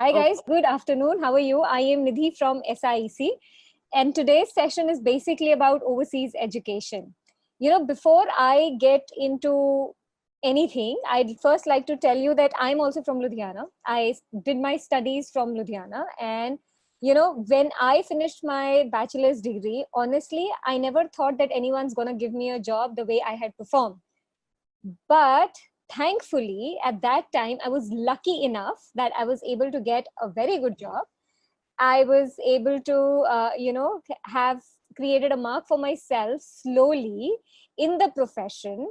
Hi Oh, guys, good afternoon. How are you? I am Nidhi from SIEC, and today's session is basically about overseas education. Before I get into anything, I'd first like to tell you that I'm also from Ludhiana. I did my studies from Ludhiana, and when I finished my bachelor's degree, honestly, I never thought that anyone's gonna give me a job the way I had performed. But thankfully, at that time, I was lucky enough that I was able to get a very good job. I was able to, have created a mark for myself slowly in the profession.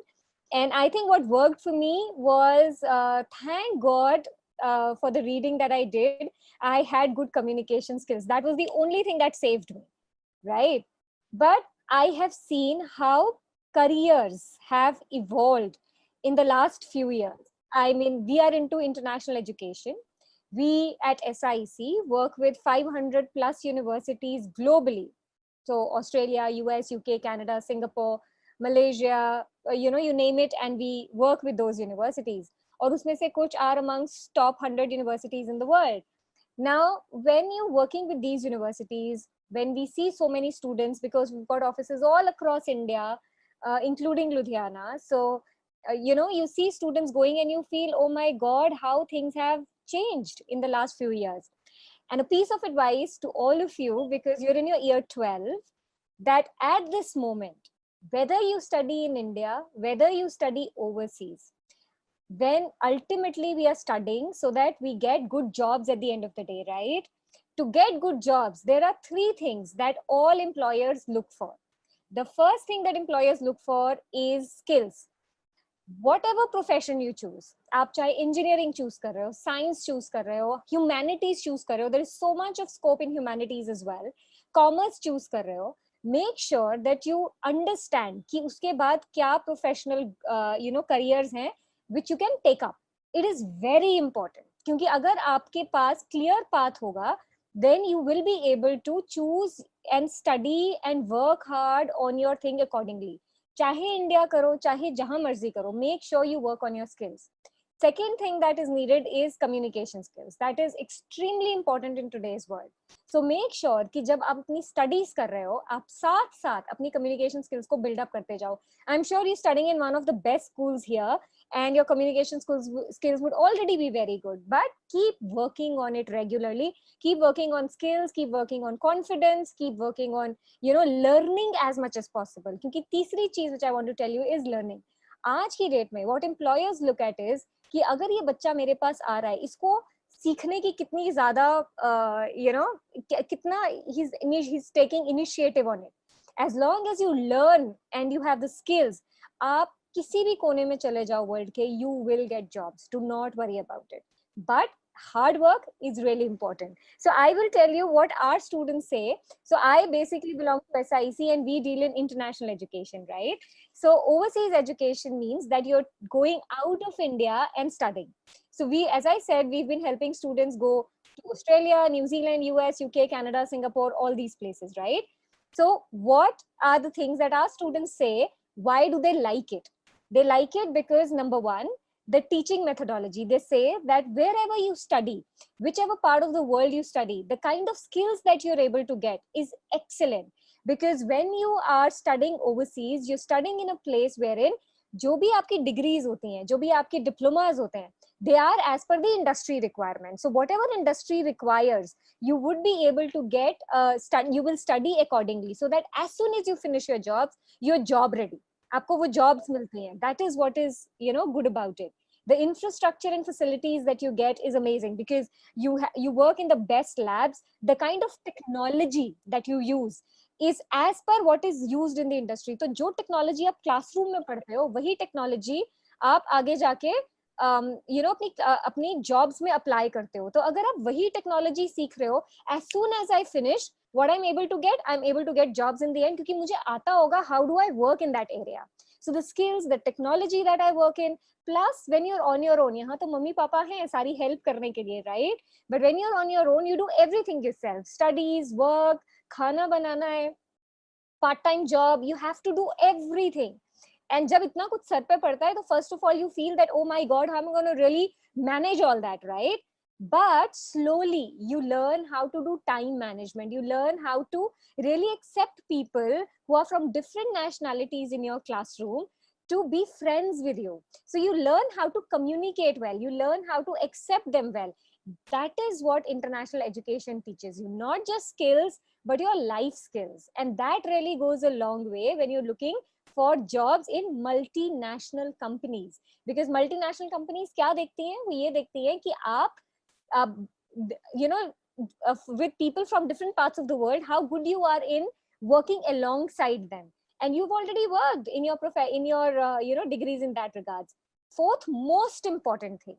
And I think what worked for me was, thank God for the reading that I did. I had good communication skills. That was the only thing that saved me, right? But I have seen how careers have evolved in the last few years. I mean, we are into international education. We at SIC work with 500 plus universities globally. So Australia, US, UK, Canada, Singapore, Malaysia, you name it, and we work with those universities. और उसमें से कुछ are amongst top 100 universities in the world. Now, when you're working with these universities, when we see so many students, because we've got offices all across India, including Ludhiana, so you see students going and you feel, oh my God, how things have changed in the last few years. And a piece of advice to all of you, because you're in your year 12, that at this moment, whether you study in India, whether you study overseas, when ultimately we are studying so that we get good jobs at the end of the day, right? To get good jobs, there are three things that all employers look for. The first thing that employers look for is skills. Whatever profession you choose, आप चाहे engineering choose कर रहे हो, science choose कर रहे हो, humanities choose कर रहे हो, there is so much of scope in humanities as well, commerce choose कर रहे हो, make sure that you understand कि उसके बाद क्या professional careers हैं which you can take up. It is very important क्योंकि अगर आपके पास clear path होगा, then you will be able to choose and study and work hard on your thing accordingly. चाहे इंडिया करो चाहे जहां मर्जी करो, make sure you work on your skills. Second thing that is needed is communication skills. That is extremely important in today's world. So make sure कि जब आप अपनी studies कर रहे हो, आप साथ साथ अपनी communication skills को build up करते जाओ. I'm sure you're studying in one of the best schools here, and your communication skills would already be very good. But keep working on it regularly. Keep working on skills. Keep working on confidence. Keep working on learning as much as possible. क्योंकि तीसरी चीज which I want to tell you is learning. आज की date में what employers look at is कि अगर ये बच्चा मेरे पास आ रहा है, इसको सीखने की कितनी ज्यादा कितना he's taking initiative on it. As long as you learn and you have the skills, आप किसी भी कोने में चले जाओ वर्ल्ड के, you will get jobs. Do not worry about it. But hard work is really important. So I will tell you what our students say. So I basically belong to SIC and we deal in international education, right? So overseas education means that you're going out of India and studying. So we, as I said, we've been helping students go to Australia, New Zealand, US, UK, Canada, Singapore, all these places, right? So what are the things that our students say? Why do they like it? They like it because number one, the teaching methodology. They say that wherever you study, whichever part of the world you study, the kind of skills that you're able to get is excellent. Because when you are studying overseas, you're studying in a place wherein जो भी आपकी degrees होती हैं, जो भी आपके diplomas होते हैं, they are as per the industry requirement. So whatever industry requires, you would be able to get you will study accordingly, so that as soon as you finish your jobs, you're job ready. आपको वो jobs मिलती हैं. That is what is good about it. The infrastructure and facilities that you get is amazing because you work in the best labs. The kind of technology that you use is as per what is used in the industry. तो जो technology आप classroom में पढ़ते हो, वही technology आप आगे जाके अपनी जॉब्स में अप्लाई करते हो. तो अगर आप वही टेक्नोलॉजी सीख रहे हो, as soon as I finish, what I'm able to get jobs in the end, क्योंकि मुझे आता होगा how do I work in that area. So the skills, the technology that I work in, plus when you're on your own, यहाँ तो mummy papa हैं सारी help करने के लिए, right? But when you're on your own, you do everything yourself. Studies, work, खाना बनाना है, part time job, you have to do everything. And जब इतना कुछ सर पे पड़ता है, तो first of all you feel that oh my god, how am I going to really manage all that, right? but slowly you learn how to do time management. You learn how to really accept people who are from different nationalities in your classroom to be friends with you. So you learn how to communicate well, you learn how to accept them well. That is what international education teaches you, not just skills but your life skills. And that really goes a long way when you're looking for jobs in multinational companies. Because multinational companies क्या देखती हैं, वो ये देखती हैं कि आप uh, you know with people from different parts of the world, how good you are in working alongside them. And you've already worked in your in your degrees in that regards. Fourth most important thing,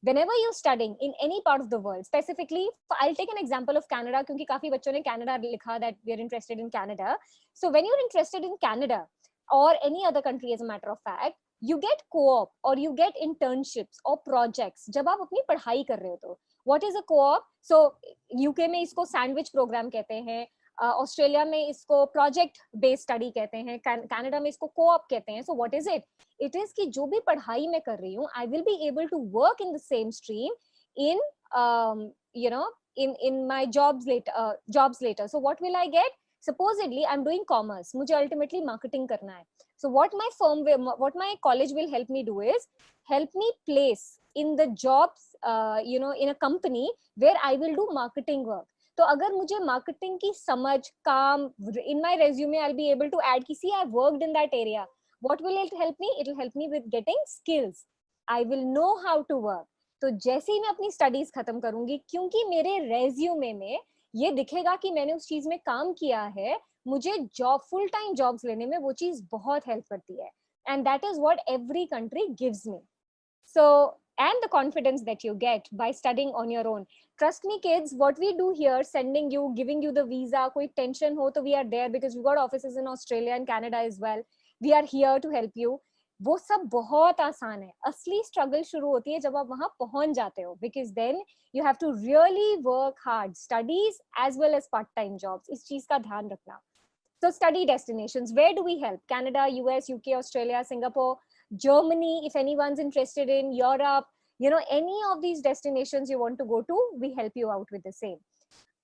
whenever you're studying in any part of the world, specifically I'll take an example of Canada क्योंकि काफी बच्चों ने Canada लिखा that we are interested in Canada. So when you're interested in Canada or any other country, as a matter of fact, you get co-op or you get internships or projects जब आप अपनी पढ़ाई कर रहे हो तो. What is a co-op? So UK में इसको sandwich program कहते हैं, ऑस्ट्रेलिया में इसको प्रोजेक्ट बेस्ड स्टडी कहते हैं, कनाडा में इसको कोऑप कहते हैं. So what is it? It is कि जो भी पढ़ाई मैं कर रही हूँ, I will be able to work in the same stream in in my jobs later. So what will I get? Supposedly I'm doing commerce, मुझे ultimately marketing करना है. So what my college will help me do is help me place in the jobs in a company where I will do marketing work. तो अगर मुझे marketing की समझ, काम, in my resume I will be able to add कि see I worked in that area. What will it help me? It will help me with getting skills. I will know how to work. तो जैसे ही मैं अपनी studies खत्म करूंगी, क्योंकि मेरे resume में ये दिखेगा कि मैंने उस चीज में काम किया है, मुझे जॉब, फुल टाइम जॉब्स लेने में वो चीज बहुत हेल्प करती है. And that is what every country gives me. So, and the confidence that you get by studying on your own. Trust me, kids, what we do here, sending you, giving you the visa, koi tension ho to we are there because we've got offices in Australia and Canada as well. We are here to help you. वो सब बहुत आसान है. असली struggle शुरू होती है जब आप वहां पहुंच जाते हो, because then you have to really work hard, studies as well as part-time jobs. इस चीज का ध्यान रखना. So study destinations, where do we help? Canada, US, UK, Australia, Singapore, Germany, if anyone's interested in Europe, any of these destinations you want to go to, we help you out with the same.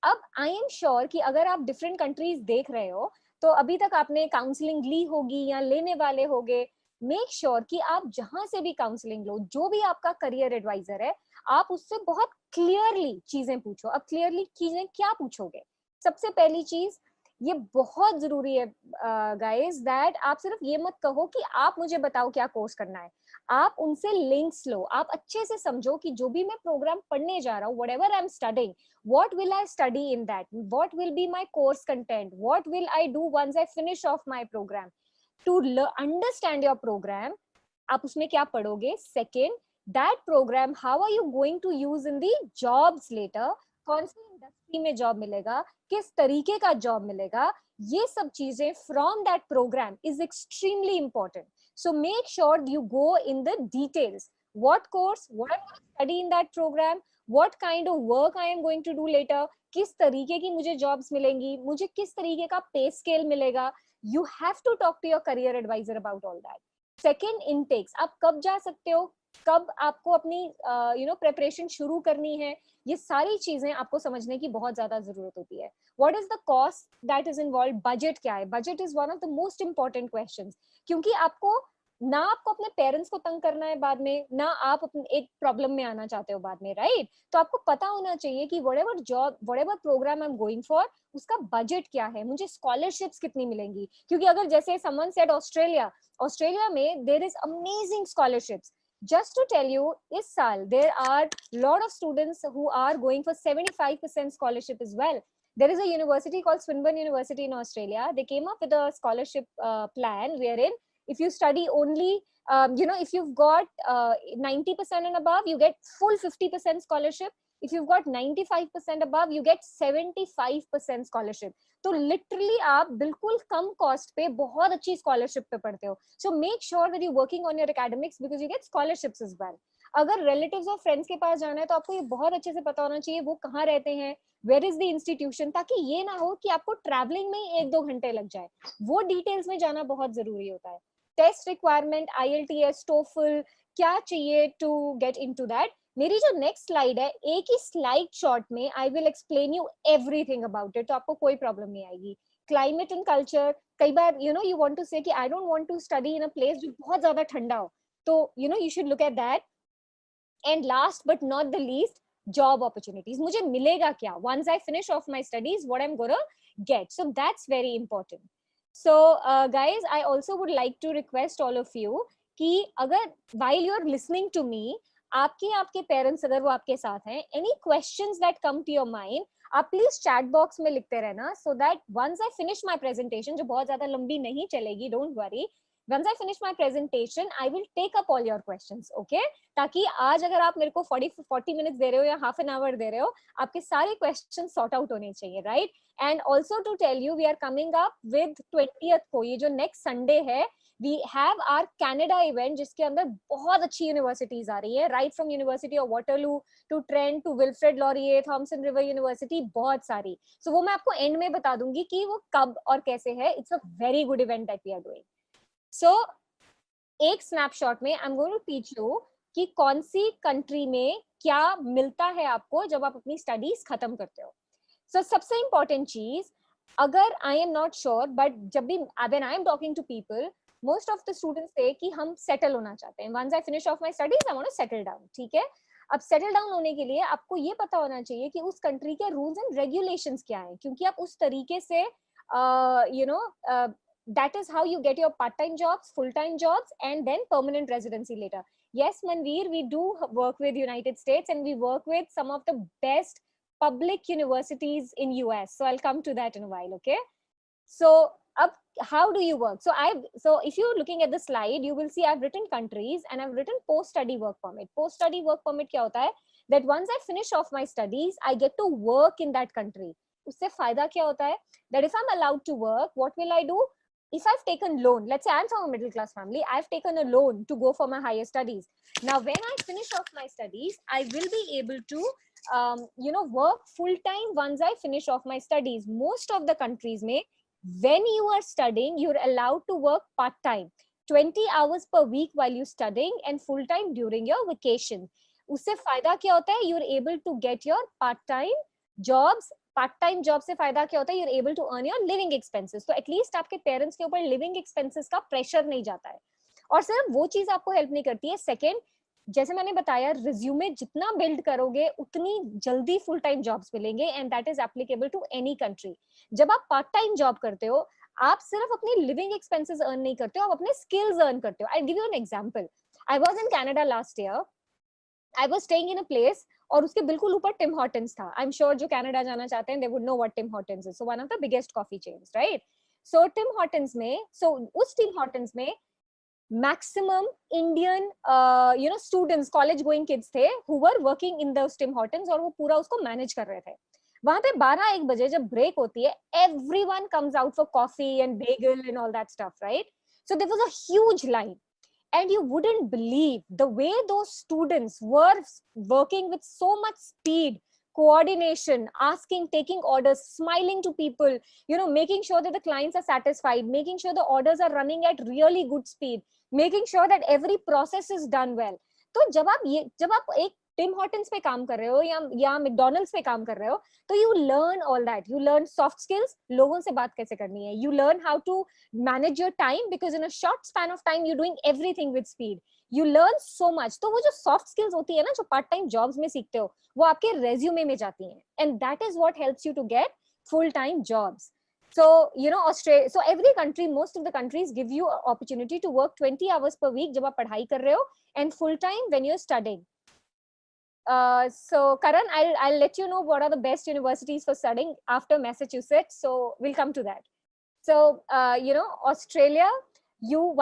अब I am sure कि अगर आप different countries देख रहे हो, तो अभी तक आपने काउंसलिंग ली होगी या लेने वाले होगे. मेक श्योर कि आप जहां से भी काउंसलिंग लो, जो भी आपका करियर एडवाइजर है, आप उससे बहुत क्लियरली चीजें पूछो. अब क्लियरली चीजें क्या पूछोगे? सबसे पहली चीज, ये बहुत जरूरी है गाइस, दैट आप सिर्फ ये मत कहो कि आप मुझे बताओ क्या कोर्स करना है. आप उनसे लिंक्स लो. आप अच्छे से समझो कि जो भी मैं प्रोग्राम पढ़ने जा रहा हूँ, whatever I am studying, what will I study in that? What will be my course content? What will I do once I finish off my program? To understand your program, आप उसमें क्या पढ़ोगे. Second, that program, how are you going to use in the jobs later? कौन सी industry में job मिलेगा, किस तरीके का जॉब मिलेगा, ये सब चीजें from that program is extremely important. So make sure you go in the details. What course, what I'm going to study in that program, what kind of work I am going to do later, किस तरीके की मुझे jobs मिलेंगी, मुझे किस तरीके का पे स्केल मिलेगा. You have to talk to your career advisor about all that. Second, intakes. आप कब जा सकते हो, कब आपको अपनी प्रेपरेशन शुरू करनी है, ये सारी चीजें आपको समझने की बहुत ज्यादा जरूरत होती है. What is the cost that is involved? Budget क्या है? Budget is one of the most important questions, क्योंकि आपको ना आपको अपने पेरेंट्स को तंग करना है बाद में, ना आप एक प्रॉब्लम में आना चाहते हो बाद में, राइट? तो आपको पता होना चाहिए कि whatever job, whatever program I am going for, उसका बजट क्या है, मुझे स्कॉलरशिप्स कितनी मिलेंगी. क्योंकि अगर जैसे समवन सेड ऑस्ट्रेलिया में there is amazing scholarships. Just to tell you, इस साल there are lot of students who are going for 75% scholarship as well. There is a university called Swinburne University in Australia. They came up with a scholarship plan wherein if you study only, if you've got 90% and above, you get full 50% scholarship. If you've got 95% above, you get 75% scholarship. तो literally आप बिल्कुल कम cost पे बहुत अच्छी scholarship पे पढ़ते हो. So make sure that you working on your academics because you get scholarships as well. अगर रिलेटिव्स और फ्रेंड्स के पास जाना है तो आपको ये बहुत अच्छे से पता होना चाहिए वो कहाँ रहते हैं, वेयर इज द इंस्टीट्यूशन, ताकि ये ना हो कि आपको ट्रैवलिंग में ही 1-2 घंटे लग जाए. वो डिटेल्स में जाना बहुत जरूरी होता है. टेस्ट रिक्वायरमेंट, IELTS, TOEFL, क्या चाहिए टू गेट इनटू दैट. मेरी जो नेक्स्ट स्लाइड है, एक ही स्लाइड शॉर्ट में I will explain you everything about it, तो आपको कोई प्रॉब्लम नहीं आएगी. क्लाइमेट एंड कल्चर, कई बार यू वांट टू से कि I don't want to study in a place जो बहुत ज्यादा ठंडा हो, तो you should look at that. And last but not the least, job opportunities. मुझे मिलेगा क्या once I finish off my studies, what I am gonna get. So that's very important. So guys, I also would like to request all of you कि अगर while you're listening to me, आपके parents अगर वो आपके साथ हैं, any questions that come to your mind, आप please chat box में लिखते रहना, so that once I finish my presentation, जो बहुत ज्यादा लंबी नहीं चलेगी, don't worry, once I finish my presentation I will take up all your questions. Okay, ताकि आज अगर आप मेरे को 40 मिनट्स दे रहे हो या हाफ एन आवर दे रहे हो, आपके सारे क्वेश्चन सॉर्ट आउट होने चाहिए, right. And also to tell you, we are coming up with 20th को, ये जो नेक्स्ट संडे है, we have our Canada event, जिसके अंदर बहुत अच्छी यूनिवर्सिटीज आ रही है, right from University of Waterloo to Trent to Wilfrid Laurier, Thompson River University, बहुत सारी. सो वो मैं आपको एंड में बता दूंगी कि वो कब और कैसे है. It's a very good event that we are doing. So एक स्नैपशॉट में I am going to teach you कि कौन सी कंट्री में क्या मिलता है आपको जब आप अपनी स्टडीज खत्म करते हो. सो सबसे इंपॉर्टेंट चीज, अगर I am not sure, but जब भी when I am talking to people, most of the students से कि हम सेटल होना चाहते हैं. Once I finish off my studies, I want to settle down. ठीक है, अब सेटल डाउन होने के लिए आपको ये पता होना चाहिए कि उस कंट्री के रूल्स एंड रेगुलेशंस क्या हैं, क्योंकि आप उस तरीके से that is how you get your part-time jobs, full-time jobs, and then permanent residency later. Yes, Manveer, we do work with United States and we work with some of the best public universities in US. So I'll come to that in a while, okay? So how do you work? So if you're looking at the slide, you will see I've written countries and I've written post-study work permit. Post-study work permit क्या होता है? That once I finish off my studies, I get to work in that country. उससे फायदा क्या होता है? That if I'm allowed to work, what will I do? If I've taken loan, let's say I'm from a middle class family, I've taken a loan to go for my higher studies. Now, when I finish off my studies, I will be able to, work full time once I finish off my studies. Most of the countries may, when you are studying, you're allowed to work part time, 20 hours per week while you're studying and full time during your vacation. उससे फायदा क्या होता है? You're able to get your part time jobs. Part time job से फायदा क्या होता है? You're able to earn your living expenses. तो एटलीस्ट आपके पेरेंट्स के ऊपर लिविंग एक्सपेंसेस का प्रेशर नहीं जाता है. और सिर्फ वो चीज आपको हेल्प नहीं करती है. सेकंड, जैसे मैंने बताया, रिज्यूमे जितना बिल्ड करोगे उतनी जल्दी फुल टाइम जॉब्स मिलेंगे, and that is applicable to any country. जब आप पार्ट टाइम जॉब करते हो, आप सिर्फ अपनी लिविंग एक्सपेंसेस अर्न नहीं करते हो, आप अपने स्किल्स अर्न करते हो. I give you an example. I was in Canada last year. I was staying in a place, और उसके बिल्कुल ऊपर टिम हॉर्टन्स था. आई एम श्योर जो कनाडा जाना चाहते हैं, they would know what Tim Hortons is. So one of the biggest coffee chains, right. So Tim Hortons में, उस टिम हॉर्टन्स में maximum Indian students, college going kids थे who were working in those Tim Hortons, और वो पूरा उसको manage कर रहे थे. वहां पे 12-1 बजे जब ब्रेक होती है, everyone comes out for coffee and Bengal and all that stuff, right. So there was a huge line. And you wouldn't believe the way those students were working with so much speed, coordination, asking, taking orders, smiling to people, making sure that the clients are satisfied, making sure the orders are running at really good speed, making sure that every process is done well. तो जब आप एक Tim Hortons पे काम कर रहे हो या मैकडॉनल्ड्स पे काम कर रहे हो, तो you learn all that. You learn soft skills, लोगों से बात कैसे करनी है. You learn how to manage your time, because in a short span of time you doing everything with speed. You learn so much. तो वो जो soft skills होती है ना, जो पार्ट टाइम जॉब्स में सीखते हो, वो आपके रेज्यूमे में जाती हैं, and that is what helps you to get full time jobs. So, Australia, so every country, most of the countries give you an opportunity to work 20 hours per week जब आप पढ़ाई कर रहे हो, and full time when you're studying. So Karan, I'll let you know what are the best universities for studying after Massachusetts. So we'll come to that. So Australia,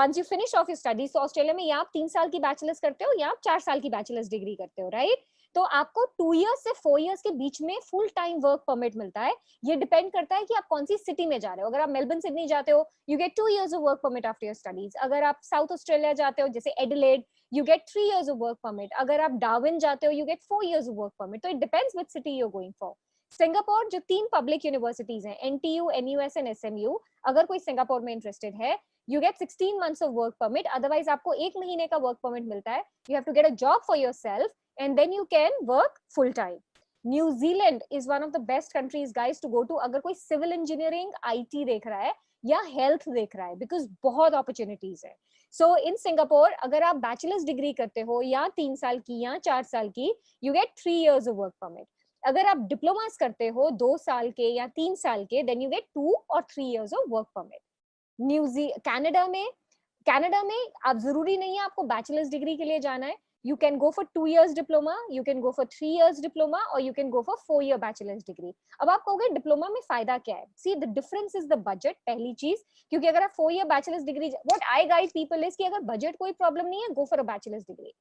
once you finish off your studies, so Australia में या आप 3 साल की bachelors करते हो या आप 4 साल की बैचलर्स डिग्री करते हो, राइट. तो आपको 2 years से 4 years के बीच में फुल टाइम वर्क परमिट मिलता है. ये डिपेंड करता है कि आप कौन सी सिटी में जा रहे हो. अगर आप मेलबर्न सिडनी जाते हो, you get 2 years of work permit after your studies. अगर आप साउथ ऑस्ट्रेलिया जाते हो, जैसे Adelaide, you get 3 years of work permit. अगर आप डार्विन जाते हो, you get 4 years of work permit. So it depends which city you're going for. Singapore जो 3 पब्लिक यूनिवर्सिटीज हैं, एनटीयू, एनयूएस एंड एसएमयू, अगर कोई सिंगापुर में इंटरेस्टेड है, you get 16 months of work permit, otherwise आपको 1 महीने का work permit मिलता है. You have to get a job for yourself and then you can work full time. New Zealand is one of the best countries guys to go to अगर कोई civil engineering, IT देख रहा है या health देख रहा है, because बहुत opportunities है. So in Singapore अगर आप bachelor's degree करते हो या 3 साल की या 4 साल की, you get 3 years of work permit. अगर आप डिप्लोमास करते हो 2 साल के या 3 साल के, then you get 2 or 3 years of work permit. Canada में आप जरूरी नहीं है आपको बैचलर्स डिग्री के लिए जाना है. You can go for 2 years diploma, you can go for 3 years diploma, or you can go for 4 year bachelor's degree. अब आप कहोगे डिप्लोमा में फायदा क्या है? See, the difference is the budget, पहली चीज, क्योंकि अगर आप 4 year bachelor's degree, what I guide people is कि अगर बजट कोई प्रॉब्लम नहीं है, go for a bachelor's degree.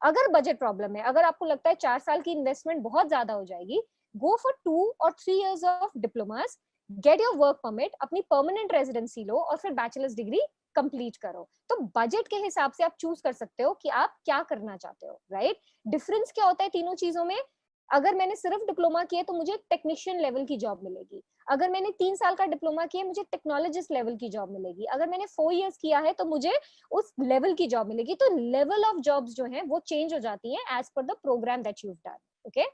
अगर बजट प्रॉब्लम है, अगर आपको लगता है 4 साल की इन्वेस्टमेंट बहुत ज्यादा हो जाएगी, go for 2 or 3 years of diplomas, get your work permit, अपनी परमानेंट रेजिडेंसी लो और फिर बैचलर्स डिग्री कंप्लीट करो. तो बजट के हिसाब से आप चूज कर सकते हो कि आप क्या करना चाहते हो, राइट? डिफरेंस क्या होता है तीनों चीजों में? अगर मैंने सिर्फ डिप्लोमा किया तो मुझे टेक्नीशियन लेवल की जॉब मिलेगी. अगर मैंने 3 साल का डिप्लोमा किया मुझे टेक्नोलॉजिस्ट लेवल की जॉब मिलेगी. अगर मैंने 4 इयर्स किया है तो मुझे उस लेवल की जॉब मिलेगी. तो लेवल ऑफ जॉब्स जो है वो चेंज हो जाती है as per the program that you have done. Okay,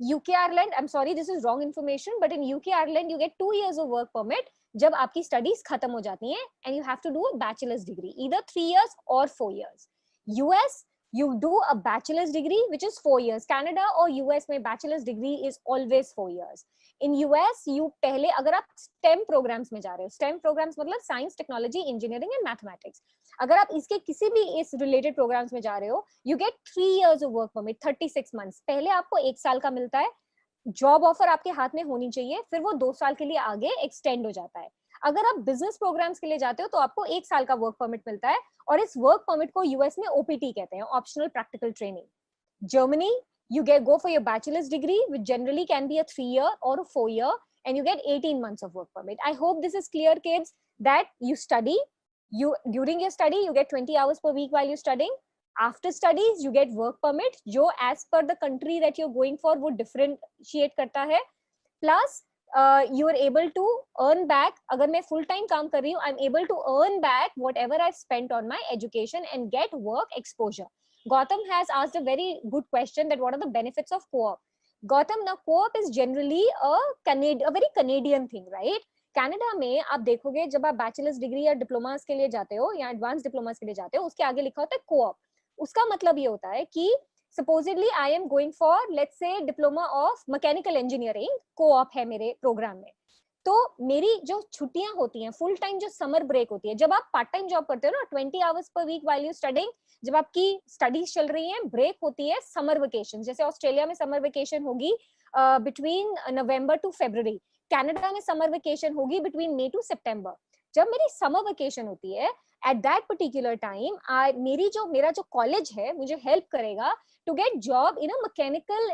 UK Ireland, I'm sorry this is wrong information, but in UK Ireland you get 2 years of work permit जब आपकी studies खत्म हो जाती हैं, and you have to do a bachelor's degree, either 3 years or 4 years. US you do a bachelor's degree which is 4 years. Canada or US में bachelor's degree is always 4 years. In US you पहले अगर आप STEM programs में जा रहे हो, STEM programs मतलब science, technology, engineering and mathematics, अगर आप इसके किसी भी इस related programs में जा रहे हो, you get 3 years of work permit, 36 months. पहले आपको 1 साल का मिलता है, जॉब ऑफर आपके हाथ में होनी चाहिए, फिर वो 2 साल के लिए आगे एक्सटेंड हो जाता है. अगर आप बिजनेस प्रोग्राम्स के लिए जाते हो तो आपको 1 साल का वर्क परमिट मिलता है, और इस वर्क परमिट को यूएस में ओपीटी कहते हैं, optional practical training. Germany you go for your bachelor's degree which generally can be a 3 year or a 4 year, and you get 18 months of work permit. I hope this is clear kids, that you study, during your study you get 20 hours per week while you're studying. After studies you get work permit जो as per the country that you're going for वो differentiate करता है. Plus you are able to earn back, अगर मैं full time काम कर रही हूँ, I'm able to earn back whatever I've spent on my education and get work exposure. Gautam has asked a very good question, that what are the benefits of co-op. Gautam, now co-op is generally a very Canadian thing, right? Canada में आप देखोगे जब आप bachelors degree या diplomas के लिए जाते हो या एडवांस डिप्लोमास के लिए जाते हो, उसके आगे लिखा होता है को-op. उसका मतलब ये होता है कि supposedly I am going for let's say diploma of mechanical engineering, co-op है मेरे प्रोग्राम में. तो मेरी जो छुट्टियां होती हैं, फुल टाइम जो समर ब्रेक होती है, जब आप पार्ट टाइम जॉब करते हो ना, 20 hours per week while you studying, जब आपकी स्टडीज चल रही हैं, ब्रेक होती है समर वेकेशन. जैसे ऑस्ट्रेलिया में समर वेकेशन होगी between November to February, Canada में समर वेकेशन होगी बिटवीन मई टू सितंबर. जब मेरी समर वेकेशन होती है, एट दैट पर्टिकुलर टाइम मेरा जो कॉलेज है मुझे हेल्प करेगा to get job in a mechanical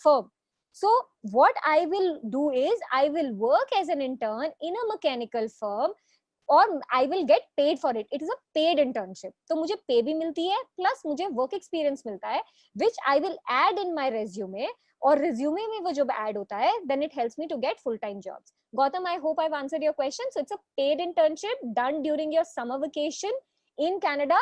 firm. So what I will do is I will work as an intern in a mechanical firm, or I will get paid for it. It is a paid internship. तो मुझे पे भी मिलती है, plus मुझे work experience मिलता है, which I will add in my resume. और resume में वो जब add होता है, then it helps me to get full-time jobs. Gautam, I hope I've answered your question. So it's a paid internship done during your summer vacation in Canada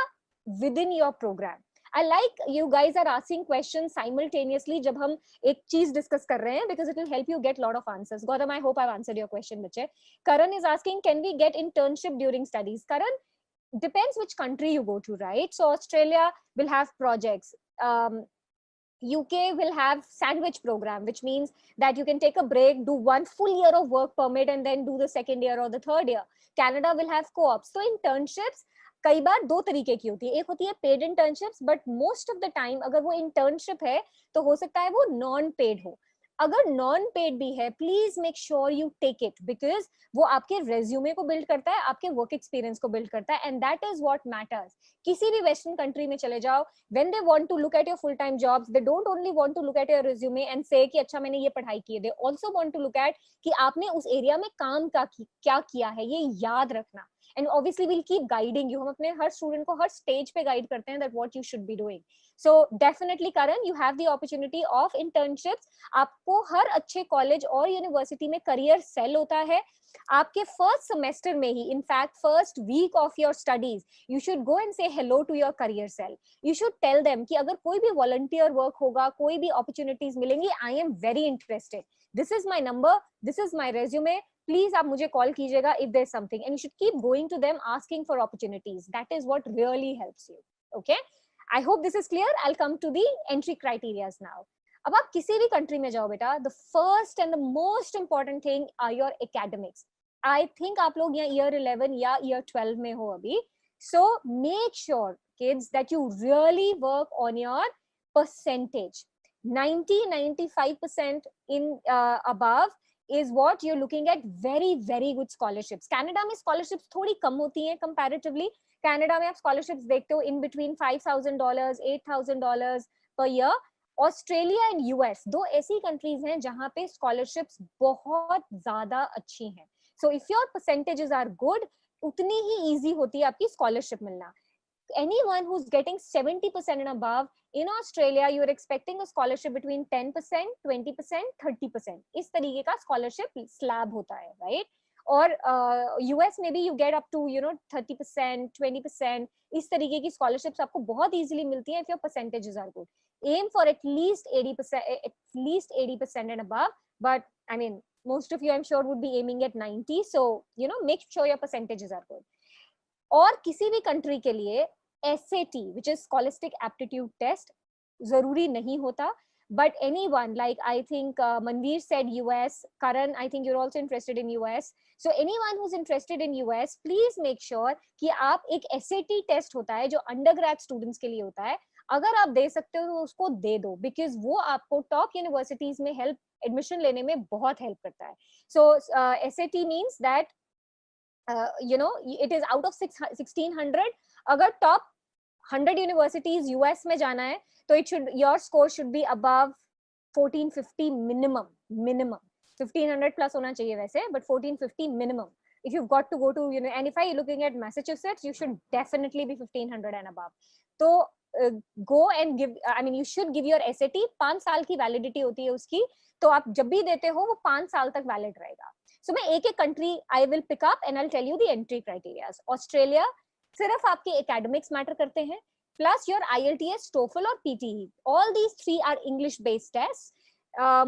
within your program. I like you guys are asking questions simultaneously जब हम एक चीज discuss कर रहे हैं, because it will help you get lot of answers. Gautam, I hope I've answered your question, बच्चे. Karan is asking, can we get internship during studies? Karan, depends which country you go to, right? So Australia will have projects. UK will have sandwich program, which means that you can take a break, do 1 full year of work permit, and then do the second year or the third year. Canada will have co-ops. So internships कई बार 2 तरीके की होती है. एक होती है paid internships, but most of the time अगर वो इंटर्नशिप है तो हो सकता है वो नॉन पेड हो. अगर नॉन पेड भी है, please make sure you take it, because वो आपके रेज्यूमे को बिल्ड करता है, आपके वर्क एक्सपीरियंस को बिल्ड करता है, and that is what matters. किसी भी वेस्टर्न कंट्री में चले जाओ, when they want to look at your full time jobs, they don't only want to look at your resume and say कि अच्छा मैंने ये पढ़ाई की है. They also want to look at कि आपने उस एरिया में काम क्या किया है, ये याद रखना. And obviously will keep guiding you, हम अपने हर स्टूडेंट को हर स्टेज पे गाइड करते हैं that what you should be doing. So definitely Karan, you have the opportunity of internships. आपको हर अच्छे कॉलेज और यूनिवर्सिटी में करियर सेल होता है. आपके फर्स्ट सेमेस्टर में ही, in fact first week of your studies, you should go and say hello to your career cell. You should tell them कि अगर कोई भी वॉलंटियर वर्क होगा, कोई भी अपॉर्चुनिटीज मिलेंगी, I am very interested, this is my number, this is my resume, please आप मुझे कॉल कीजिएगा if there is something. And you should keep going to them asking for opportunities. That is what really helps you. Okay, I hope this is clear. I will come to the entry criterias now. अब आप किसी भी country में जाओ बेटा, the first and the most important thing are your academics. I think आप लोग यहाँ ईयर 11 या ईयर 12 में हो अभी. सो make sure kids that you really work on your percentage. 90-95% in above is what you're looking at. Very very good scholarships. Canada में scholarships थोड़ी कम होती हैं comparatively. Canada में आप scholarships देखते हो in between $5,000 $8,000 per year. Australia and US दो ऐसी कंट्रीज हैं जहां पे scholarships बहुत ज्यादा अच्छी हैं. So if your percentages are good, उतनी ही easy होती है आपकी scholarship मिलना. Anyone who's getting 70% and above in Australia, you're expecting a scholarship between 10%, 20%, 30%. इस तरीके का scholarship slab होता है, right? और US में भी you get up to 30%, 20%. इस तरीके की scholarships आपको बहुत easily मिलती हैं if your percentages are good. Aim for at least 80% and above. But I mean, most of you I'm sure would be aiming at 90. So make sure your percentages are good. और किसी भी country के लिए SAT, which is Scholastic Aptitude Test, जरूरी नहीं होता. But anyone, like I think Manveer said US, Karan, I think you're also interested in US. So anyone who's interested in US, please make sure कि आप एक SAT test होता है जो undergrad students के लिए होता है, अगर आप दे सकते हो तो उसको दे दो, because वो आपको top universities में admission लेने में बहुत help करता है. So SAT means that it is out of 1600. अगर top 100 universities US में जाना है तो your score should be above 1450 minimum. 1500 plus होना चाहिए वैसे, but 1450 minimum. If you've got to go to and if I'm looking at Massachusetts, you should definitely be 1500 and above. So go and give, I mean you should give your SAT. 5 साल की validity होती है उसकी, तो आप जब भी देते हो वो 5 साल तक valid रहेगा. So मैं एक country I will pick up and I'll tell you the entry criteria. Australia, सिर्फ आपके academics matter करते हैं, plus your IELTS, TOEFL और PTE. All these three are English based tests.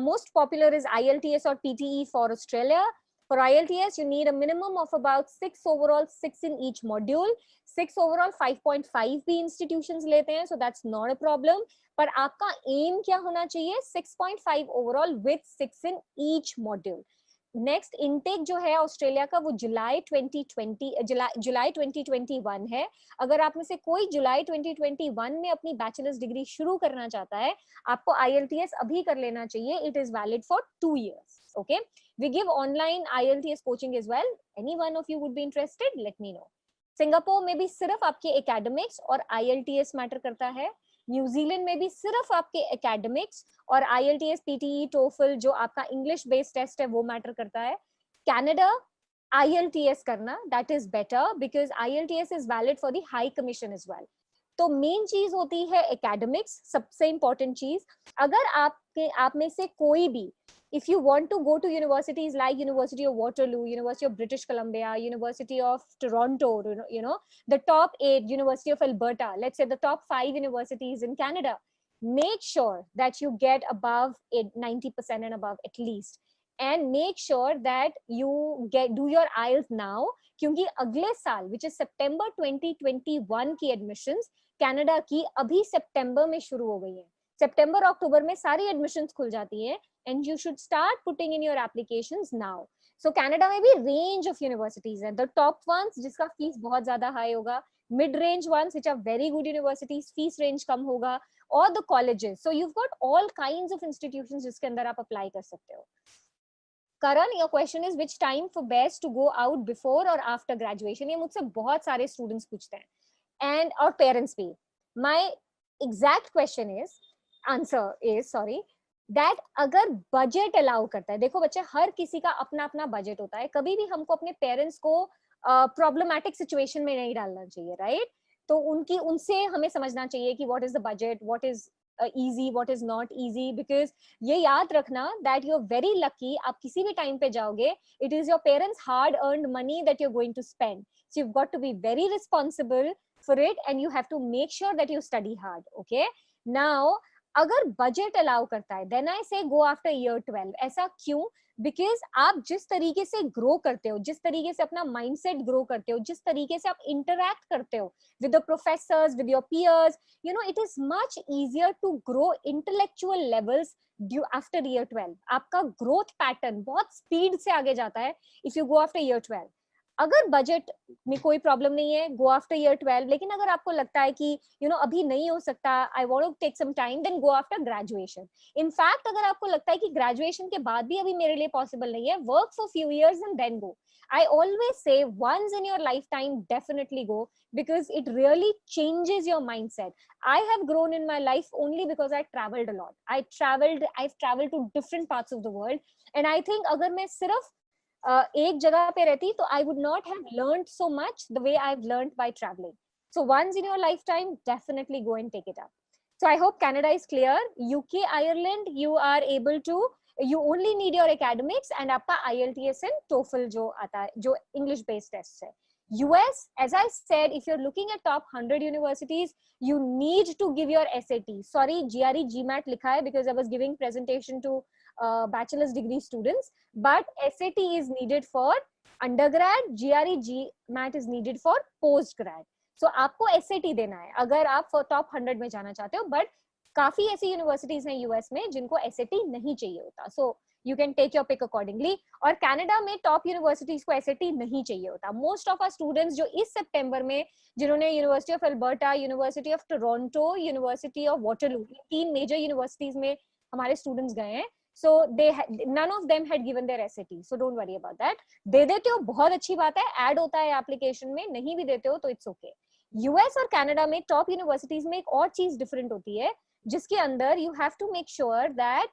Most popular is IELTS or PTE for Australia. For IELTS, you need a minimum of about 6 overall, 6 in each module. 6 overall, 5.5 भी institutions लेते हैं, so that's not a problem. पर आपका aim क्या होना चाहिए? 6.5 overall with 6 in each module. Next intake जो है ऑस्ट्रेलिया का वो जुलाई 2021 है. अगर आप में से कोई जुलाई 2021 में अपनी बैचलर्स डिग्री शुरू करना चाहता है, आपको IELTS अभी कर लेना चाहिए. It is valid for 2 years. Okay, we give online IELTS coaching as well. Any one of you would be interested, let me know. Singapore में भी सिर्फ आपके एकेडमिक्स और IELTS मैटर करता है. न्यूजीलैंड में भी सिर्फ आपके एकेडमिक्स और IELTS, PTE, TOEFL जो आपका इंग्लिश बेस्ड टेस्ट है वो मैटर करता है. कनाडा IELTS करना, that is better because IELTS is valid for the high commission as well. तो मेन चीज होती है एकेडमिक्स, सबसे इंपॉर्टेंट चीज. अगर आप में से कोई भी, if you want to go to universities like University of Waterloo, University of British Columbia, University of Toronto, the top 8, University of Alberta, let's say the top 5 universities in Canada, make sure that you get above 90% and above at least. And make sure that you do your IELTS now, क्योंकि अगले साल, which is September 2021 की admissions, Canada की अभी September में शुरू हो गई है. September, October में सारी admissions खुल जाती है. And you should start putting in your applications now. So Canada में भी range of universities हैं. The top ones जिसका fees बहुत ज़्यादा high होगा, mid-range ones which are very good universities, fees range कम होगा, or the colleges. So you've got all kinds of institutions जिसके अंदर आप apply कर सकते हो. Karan, your question is which time for best to go out before or after graduation? ये मुझसे बहुत सारे students पूछते हैं, and और parents भी. My exact answer is that अगर बजट अलाउ करता है, देखो बच्चे हर किसी का अपना अपना बजट होता है. कभी भी हमको अपने पेरेंट्स को प्रॉब्लमेटिक सिचुएशन में नहीं डालना चाहिए, राइट? तो उनसे हमें समझना चाहिए कि what is the budget, what is easy, what is not easy, because ये याद रखना that you're very lucky, आप किसी भी टाइम पे जाओगे, it is your parents hard earned money that you're going to spend, so you've got to be very responsible for it and you have to make sure that you study hard. Okay, now अगर budget allow करता है then I say go after year 12. ऐसा क्यों? Because आप जिस तरीके से grow करते हो, जिस तरीके से अपना माइंडसेट ग्रो करते हो, जिस तरीके से आप इंटरैक्ट करते हो with the professors, with your peers, you know, it is much easier to grow intellectual levels due after year 12. आपका ग्रोथ पैटर्न बहुत स्पीड से आगे जाता है if you go after year 12. अगर बजट में कोई प्रॉब्लम नहीं है, गो आफ्टर ईयर 12. लेकिन अगर आपको लगता है कि यू नो अभी नहीं हो सकता, I want to take some time, then go after graduation. In fact अगर आपको लगता है कि ग्रेजुएशन के बाद भी अभी मेरे लिए पॉसिबल नहीं है, work for few years and then go. I always say once in your lifetime definitely go, because it really changes your mindset. I have grown in my life only because I traveled a lot. I've traveled to different parts of the world, and I think अगर मैं सिर्फ एक जगह पे रहती तो I would not have learned so much the way I've learned by traveling. So once in your lifetime, definitely go and take it up. So I hope Canada is clear. UK, Ireland, you are able to, you only need your academics and आपका IELTS and TOEFL जो आता है, जो English based tests है. US, as I said, if you're looking at top 100 universities, you need to give your SAT. Sorry, GRE GMAT लिखा है because I was giving presentation to bachelor's degree students, but SAT is needed for undergrad, GRE GMAT is needed for postgrad. So आपको SAT देना है अगर आप top 100 में जाना चाहते हो, but काफी ऐसी यूनिवर्सिटीज हैं यूएस में जिनको SAT नहीं चाहिए होता. So you can take your pick accordingly. और कनाडा में टॉप यूनिवर्सिटीज को SAT नहीं चाहिए होता. मोस्ट ऑफ आवर स्टूडेंट्स जो इस सितंबर में, जिन्होंने university of Alberta, university of Toronto, university of Waterloo, 3 major universities में हमारे स्टूडेंट्स गए हैं. So none of them had given their SAT, so don't worry about that. दे देते हो बहुत अच्छी बात है, ऐड होता है एप्लीकेशन में. नहीं भी देते हो तो इट्स ओके. यूएस और कनाडा में टॉप यूनिवर्सिटीज में एक और चीज डिफरेंट होती है, जिसके अंदर you have to make sure that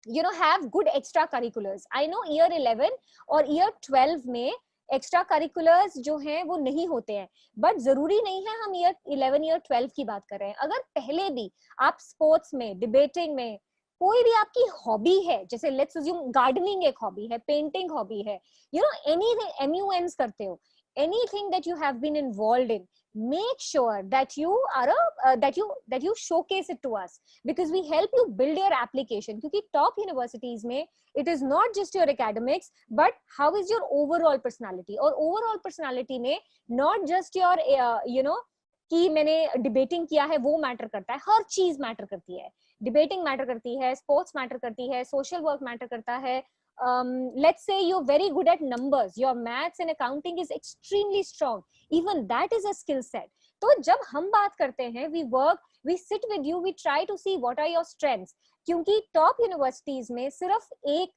you know have good extra curriculars. I know year 11 और year 12 में एक्स्ट्रा करिकुलर्स जो हैं वो नहीं होते हैं, बट जरूरी नहीं है हम ईयर 11 ईयर 12 की बात कर रहे हैं. अगर पहले भी आप स्पोर्ट्स में, डिबेटिंग में, कोई भी आपकी हॉबी है, जैसे लेट्स अज्यूम गार्डनिंग एक हॉबी है, पेंटिंग हॉबी है, यू नो एनीथिंग MUNs करते हो, anything that you have been involved in, make sure that you are that you showcase it to us, because we help you build your application. क्योंकि top universities में it is not just your academics, but how is your overall personality. और overall personality में not just your you know कि मैंने debating किया है वो matter करता है, हर चीज मैटर करती है. डिबेटिंग मैटर करती है, स्पोर्ट्स मैटर करती है, सोशल वर्क मैटर करता है. Let's say you're very good at numbers, your maths and accounting is extremely strong, even that is a skill set. तो जब हम बात करते हैं, we sit with you, we try to see what are your strengths. क्योंकि top universities में सिर्फ एक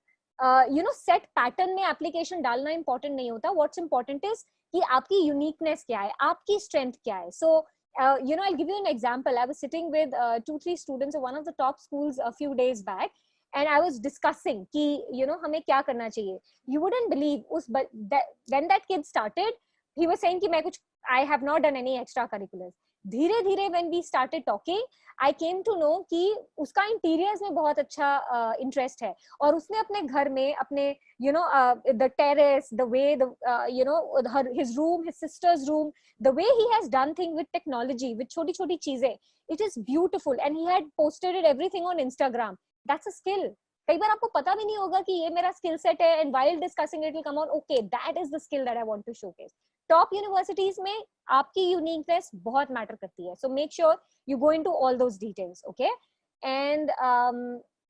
you know set pattern में application डालना important नहीं होता. What's important is कि आपकी uniqueness क्या है, आपकी strength क्या है. So you know, I'll give you an example. I was sitting with 2-3 students of one of the top schools a few days back, and I was discussing कि you know हमें क्या करना चाहिए. You wouldn't believe when that kid started, he was saying कि मैं कुछ, I have not done any extracurriculars. धीरे धीरे when we started talking, I came to know कि उसका इंटीरियर्स में बहुत अच्छा इंटरेस्ट है, और उसने अपने घर में अपने you know the terrace, the way the you know his room, his sister's room, the way he has done things with technology, with छोटी छोटी चीजें, it is beautiful, and he had posted it everything on Instagram. That's a skill. कई बार आपको पता भी नहीं होगा कि ये मेरा स्किल सेट है, and while discussing it will come out, okay, that is the skill that I want to showcase. Top universities में आपकी यूनिकनेस बहुत मैटर करती है. सो make sure you go into all those details, okay? And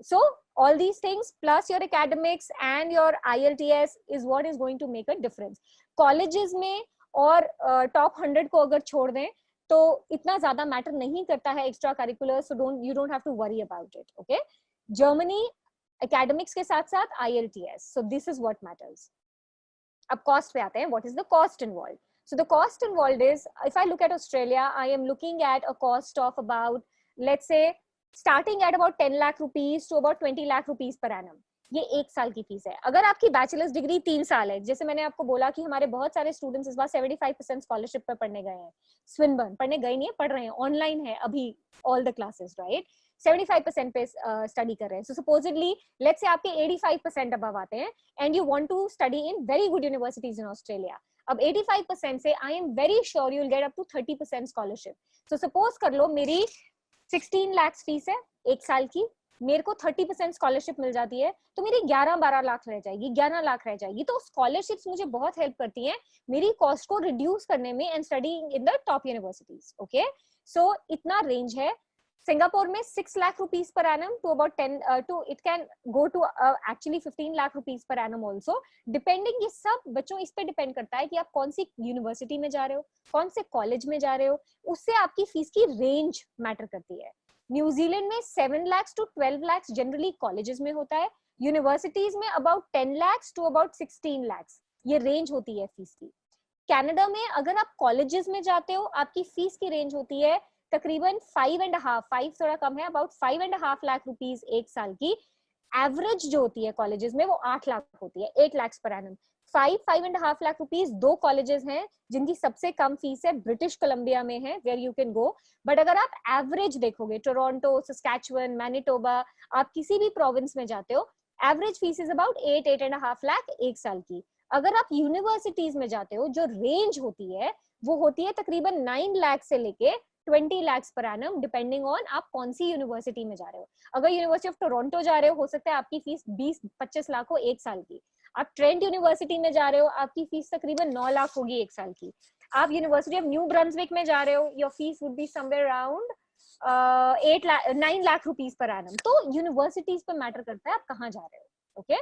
so all these things plus your academics and your IELTS is what is going to make a difference. Colleges में और top 100 को अगर छोड़ दें तो इतना ज्यादा मैटर नहीं करता है extra curricular, so you don't have to worry about it, okay? Germany academics के साथ साथ IELTS, so this is what matters. अब cost पे आते हैं. What is the cost involved? So the cost involved is, if I look at Australia, I am looking at a cost of about, let's say, starting at about 10 lakh rupees to about 20 lakh rupees per annum. ये 1 साल की fees है। अगर आपकी bachelors degree 3 साल है, जैसे मैंने आपको बोला कि हमारे बहुत सारे स्टूडेंट्स इस बार 75% स्कॉलरशिप पर पढ़ने गए हैं, स्विनबर्न पढ़ने गए नहीं है, पढ़ रहे हैं, ऑनलाइन है अभी ऑल द क्लासेस, राइट, 75% पे स्टडी कर रहे हैं। सो सपोजिटली लेट्स से आपके 85% अबव आते हैं and you want to study in very good universities in Australia. अब 85% से I am very sure you will get up to 30% scholarship. So suppose कर लो मेरी 16 लाख फीस है 1 साल की, मेरे को 30% स्कॉलरशिप मिल जाती है, तो मेरी 11-12 लाख रह जाएगी, 11 लाख रह जाएगी। तो स्कॉलरशिप्स मुझे बहुत हेल्प करती हैं मेरी कॉस्ट को रिड्यूस करने में and studying in the top universities. Okay, so इतना रेंज है। सिंगापुर में 6 lakh rupees per annum to about 10 to it can go to actually 15 lakh rupees per annum also, depending. ये सब बच्चों इस पे डिपेंड करता है कि आप कौन सी यूनिवर्सिटी में जा रहे हो, कौन से कॉलेज में जा रहे हो, उससे आपकी फीस की रेंज मैटर करती है। न्यूजीलैंड में 7 lakhs to 12 lakhs generally colleges में होता है, यूनिवर्सिटीज में about 10 lakhs to about 16 lakhs ये रेंज होती है फीस की। कनाडा में अगर आप कॉलेजेस में जाते हो आपकी फीस की रेंज होती है तकरीबन 5 थोड़ा कम है, अबाउट 5.5 लाख रुपीज 1 साल की। एवरेज जो होती है कॉलेजेस में वो 8 लाख होती है, 8 lakhs per annum. 5.5 lakh rupees 2 colleges हैं जिनकी सबसे कम फीस है, ब्रिटिश कोलंबिया में है where you can go. But अगर आप एवरेज देखोगे टोरंटो, सस्कैचुअन, मैनिटोबा, आप किसी भी प्रोविंस में जाते हो, average fees is about 8.5 lakh 1 साल की। अगर आप यूनिवर्सिटीज में जाते हो जो रेंज होती है वो होती है तकरीबन 9 लाख से लेके 20 lakhs per annum, depending on आप कौन सी यूनिवर्सिटी में जा रहे हो। अगर यूनिवर्सिटी ऑफ टोरंटो जा रहे हो सकता है आपकी फीस 20-25 लाख हो 1 साल की। आप ट्रेंट यूनिवर्सिटी में जा रहे हो आपकी फीस तकरीबन 9 लाख होगी 1 साल की। आप यूनिवर्सिटी ऑफ न्यू ब्रंसविक में जा रहे हो, your fees would be somewhere around 9 lakh rupees per annum. तो यूनिवर्सिटीज पे मैटर करता है आप कहाँ जा रहे हो। Okay,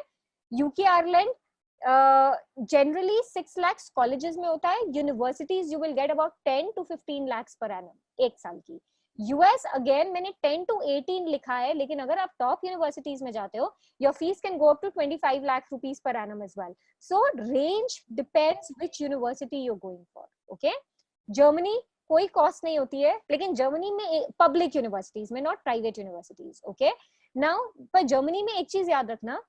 UK Ireland generally 6 lakhs colleges में होता है, universities you will get about 10 to 15 lakhs per annum 1 साल की। यूएस अगेन मैंने 10 to 18 लिखा है, लेकिन अगर आप टॉप यूनिवर्सिटीज में जाते हो your fees can go up to 25 lakh rupees per annum as well. So range depends which university you are going for. Okay, Germany कोई कॉस्ट नहीं होती है, लेकिन जर्मनी में पब्लिक यूनिवर्सिटीज में, not private universities. Okay, now पर Germany में एक चीज याद रखना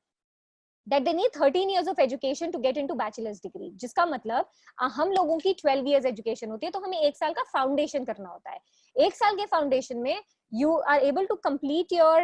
that they need 13 years of education to get into bachelor's degree, जिसका मतलब हम लोगों की 12 years education होती है, तो हमें 1 साल का फाउंडेशन करना होता है। 1 साल के फाउंडेशन में you are able to complete your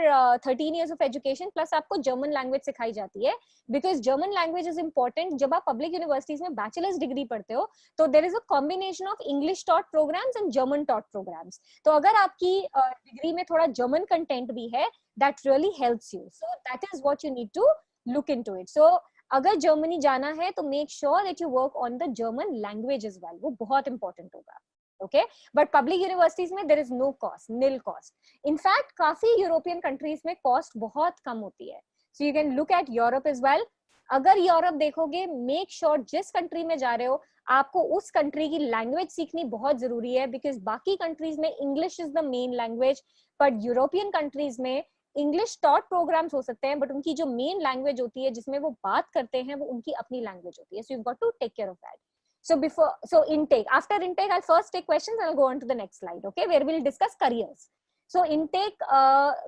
13 years of education plus आपको जर्मन लैंग्वेज सिखाई जाती है, because German language is important. जब आप पब्लिक यूनिवर्सिटीज में बैचलर्स डिग्री पढ़ते हो तो there is a combination of English taught programs and German taught programs। तो अगर आपकी डिग्री में थोड़ा जर्मन कंटेंट भी है that really helps you, so that is what you need to look into it। So अगर जर्मनी जाना है तो make sure that you work on the German language as well, वो बहुत important होगा। Okay, but public universities में there is no cost, nil cost। In fact काफी European countries में कॉस्ट बहुत कम होती है। So you can look at Europe as well। अगर यूरोप देखोगे make sure जिस कंट्री में जा रहे हो आपको उस कंट्री की लैंग्वेज सीखनी बहुत जरूरी है, बिकॉज बाकी कंट्रीज में English is the main language, but European countries में इंग्लिश टॉट प्रोग्राम्स हो सकते हैं, बट उनकी जो मेन लैंग्वेज होती है जिसमें वो बात करते हैं वो उनकी अपनी लैंग्वेज होती है। So you got to take care of that. So intake, after intake I'll first take questions and I'll go on to the next slide, okay, where we'll discuss careers। So intake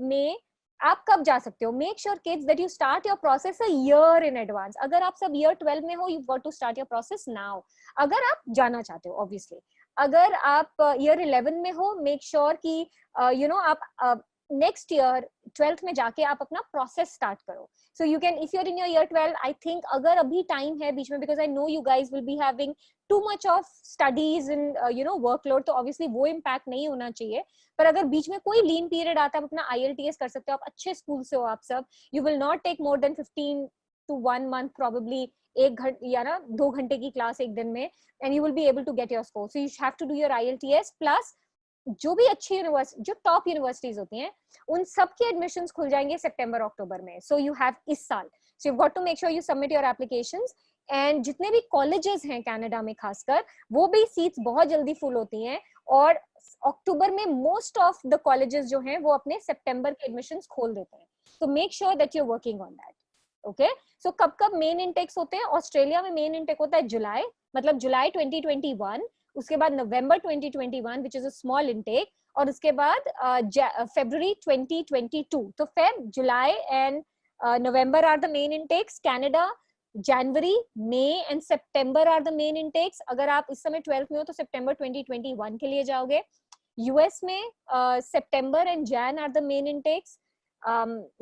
में आप कब जा सकते हो, make sure kids that you start your process a year in advance. अगर आप सब year 12 में हो you got to start your process now, अगर आप जाना चाहते हो ऑब्वियसली। अगर आप ईयर 11 में हो मेक श्योर कि यू नो आप नेक्स्ट ईयर 12th में जाके आप अपना प्रोसेस स्टार्ट करो। So you can, if you are in your year 12 I think अगर अभी टाइम है बीच में, because I know you guys will be having too much of studies in you know workload, तो ऑब्वियसली वो impact नहीं होना चाहिए। पर अगर बीच में कोई लीन पीरियड आता है आप अपना IELTS कर सकते हो, आप अच्छे स्कूल से हो आप सब, you will not take more than 15 to 1 month probably, 1 घंटे या ना 2 घंटे की क्लास एक दिन में, and you will be able to get your score. So you have to do your IELTS plus जो भी अच्छी यूनिवर्सिटी, जो टॉप यूनिवर्सिटीज होती हैं उन सब के एडमिशंस खुल जाएंगे सितंबर अक्टूबर में। सो यू हैव इस साल, so you got to make sure you submit your applications. And जितने भी कॉलेजेस हैं कनाडा में खासकर, वो भी सीट्स बहुत जल्दी फुल होती हैं, और अक्टूबर में मोस्ट ऑफ द कॉलेजेस जो हैं वो अपने सितंबर के एडमिशंस खोल देते हैं। तो make sure that you are working on that. Okay, so कब कब मेन इंटेक्स होते हैं? ऑस्ट्रेलिया में मेन इंटेक होता है जुलाई, मतलब जुलाई 2021, उसके बाद नवंबर 2021 which is a small intake, और उसके बाद फरवरी 2022। तो Feb, July and November are the main intakes. Canada, January, May and September are the main intakes. अगर आप इस समय 12th में हो तो September 2021 के लिए जाओगे. US में September and Jan are the main intakes.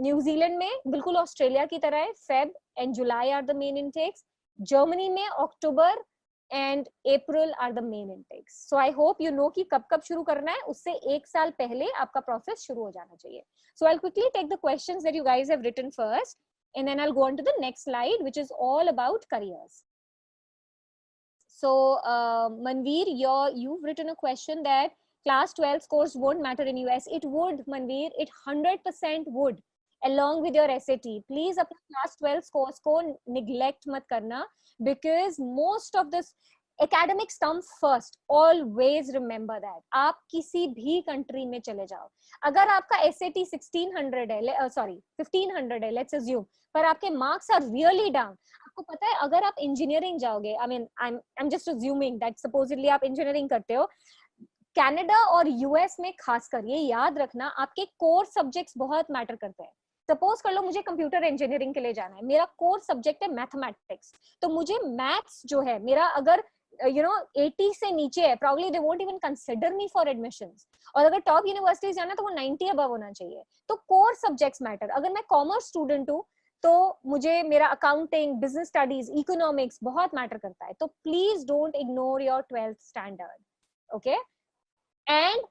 New Zealand में बिल्कुल ऑस्ट्रेलिया की तरह है, Feb and July are the main intakes. Germany में October and April are the main intakes. So I hope you know कि कब कब शुरू करना है, उससे एक साल पहले आपका प्रोसेस शुरू हो जाना चाहिए. So I'll quickly take the questions that you guys have written first, and then I'll go on to the next slide, which is all about careers. So Manveer, you've written a question that class 12 scores won't matter in US. It would, Manveer, it 100% would, along with your SAT. Please अपना class 12 scores को neglect मत करना, because most of this academics come first. Always remember that. आप किसी भी country में चले जाओ, अगर आपका SAT 1600 है, sorry 1500 है, let's assume, पर आपके marks are really down. आपको पता है अगर आप engineering जाओगे, I mean I'm just assuming that supposedly आप engineering करते हो, कनाडा और यूएस में खासकर ये याद रखना, आपके कोर सब्जेक्ट्स बहुत मैटर करते हैं. सपोज कर लो मुझे कंप्यूटर इंजीनियरिंग के लिए जाना है, मेरा कोर सब्जेक्ट है मैथमेटिक्स, तो मुझे मैथ्स जो है मेरा अगर 80 से नीचे है, probably they won't even consider me for admissions. और अगर टॉप यूनिवर्सिटीज जाना तो वो 90 अबव होना चाहिए. तो कोर सब्जेक्ट्स मैटर. अगर मैं कॉमर्स स्टूडेंट हूँ तो मुझे मेरा अकाउंटिंग, बिजनेस स्टडीज, इकोनॉमिक्स बहुत मैटर करता है. तो please don't ignore your 12th standard. Okay. And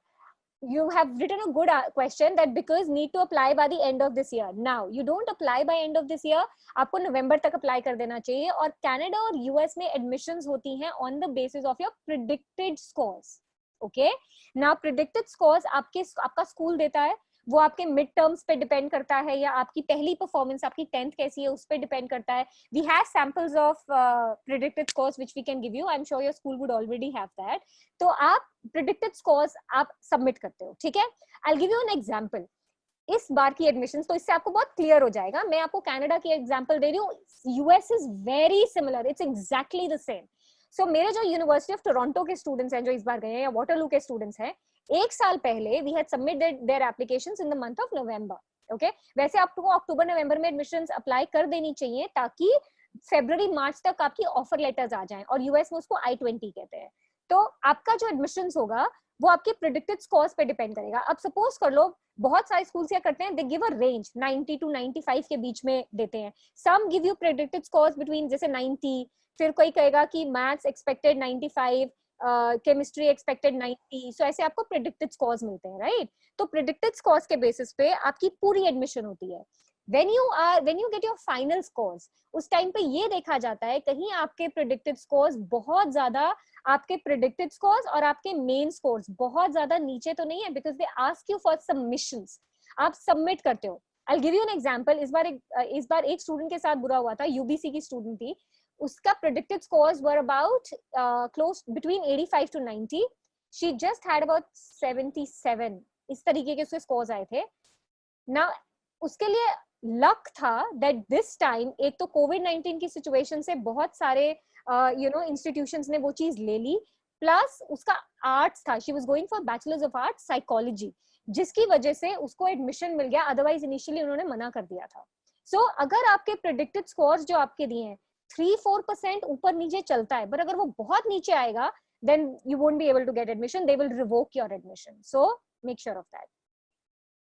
you have written a good question that because need to apply by the end of this year. Now you don't apply by end of this year, आपको नवंबर तक apply कर देना चाहिए. और Canada और US में admissions होती हैं on the basis of your predicted scores. Okay. Now predicted scores आपका स्कूल देता है, वो आपके मिड टर्म्स पे डिपेंड करता है, या आपकी पहली परफॉर्मेंस, आपकी 10th कैसी है उस पे डिपेंड करता है. We have samples of predicted scores which we can give you. I am sure your school would already have that. तो आप प्रिडिक्टेड स्कोर्स आप सबमिट करते हो. ठीक है. I will give you an example. इस बार की एडमिशंस, तो इससे आपको बहुत क्लियर हो जाएगा. मैं आपको कनाडा की एग्जांपल दे रही हूँ. US is very similar, it's exactly the same. So मेरे जो यूनिवर्सिटी ऑफ टोरंटो के स्टूडेंट्स हैं जो इस बार गए हैं, या वाटरलू के स्टूडेंट्स हैं, एक साल पहले we had submitted their applications in the month of November. Okay. वैसे आपको अक्टूबर नवंबर में एडमिशंस अप्लाई कर देनी चाहिए ताकि फरवरी मार्च तक आपकी ऑफर लेटर्स आ जाएं, और यूएस में उसको I-20 कहते हैं. तो आपका जो एडमिशंस होगा वो आपके प्रिडिक्टेड स्कोर्स पे डिपेंड करेगा. अब सपोज कर लो बहुत सारे स्कूल्स क्या करते हैं, they give a range 90 to 95 के बीच में देते हैं. Some give you predicted scores between जैसे 90, फिर कोई कहेगा कि maths expected 95, chemistry expected 90. So ऐसे आपको प्रिडिक्टेड स्कोर्स मिलते हैं, राइट. तो प्रिडिक्टेड स्कोर्स के बेसिस पे आपकी पूरी एडमिशन होती है. when you get your final scores, उस टाइम पे ये देखा जाता है कहीं आपके predicted scores बहुत ज्यादा, आपके predicted scores और आपके main scores बहुत ज्यादा नीचे तो नहीं है, because they ask you for submissions. आप सबमिट करते हो. I'll give you an example. इस बार एक स्टूडेंट के साथ बुरा हुआ था. यूबीसी की स्टूडेंट थी. उसका predicted scores were about close between 85 to 90. She just had about 77. इस तरीके के उसके scores आए थे. Now उसके लिए लक था that this time, एक तो कोविड-19 की सिचुएशन से बहुत सारे इंस्टीट्यूशंस ने वो चीज ले ली, प्लस उसका आर्ट्स था. She was going for bachelors of arts psychology, जिसकी वजह से उसको एडमिशन मिल गया. अदरवाइज इनिशियली उन्होंने मना कर दिया था. सो अगर आपके प्रेडिक्टेड स्कोर्स जो आपके दिए हैं 3-4% ऊपर नीचे चलता है, बट अगर वो बहुत नीचे आएगा then you won't be able to get admission. They will revoke your admission. So make sure of that.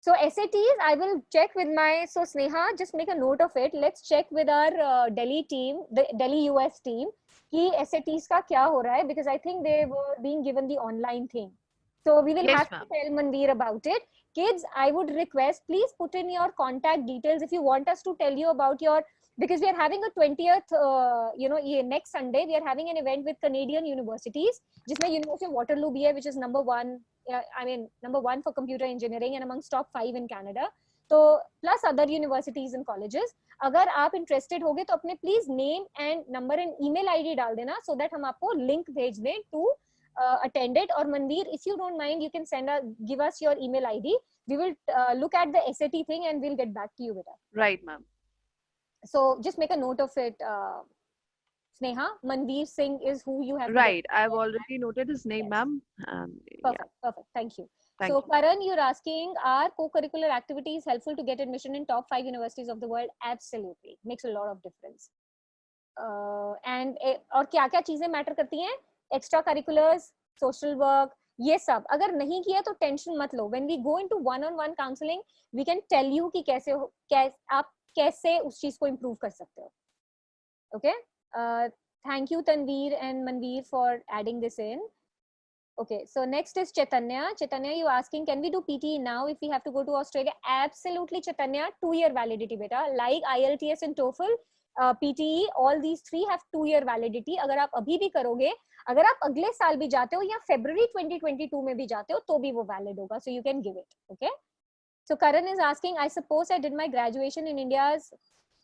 So SATs, I will check with so Sneha, just make a note of it. Let's check with our Delhi team, the Delhi US team, कि SATs का क्या हो रहा है, because I think they were being given the online thing. So we will have to tell Manveer about it. Kids, I would request, please put in your contact details if you want us to tell you about your, because we are having a 20th, next Sunday, we are having an event with Canadian universities, जिसमें University of Waterloo भी है, which is number one for computer engineering and amongst top 5 in Canada. तो plus other universities and colleges. अगर आप interested होगे तो अपने please name and number and email ID डाल देना, so that हम आपको link भेज दें to attend it. Or Manveer, if you don't mind, you can give us your email ID. We will look at the SAT thing and we'll get back to you with that. Right, ma'am. So just make a note of it. Sneha, Manveer Singh is who you have. Right, I've already noted his name, ma'am. Perfect. Thank you. So Karan, you're asking, are co-curricular activities helpful to get admission in top 5 universities of the world? Absolutely, makes a lot of difference. And और क्या क्या चीजें matter करती हैं? Extra curriculars, social work, ये सब अगर नहीं किया तो टेंशन मत लो. When we go into one-on-one counseling, we can tell you कि आप कैसे उस चीज को improve कर सकते हो. Okay? Thank you Tanveer and Manveer for adding this in. Okay, so next is Chaitanya. Chaitanya, you asking, can we do PTE now if we have to go to Australia? Absolutely, Chaitanya. 2-year validity, beta. Like IELTS and TOEFL, PTE, all these three have 2-year validity. अगर आप अभी भी करोगे, अगर आप अगले साल भी जाते हो या February 2022 में भी जाते हो, तो भी वो valid होगा. So you can give it. Okay. So Karan is asking, I suppose I did my graduation in India's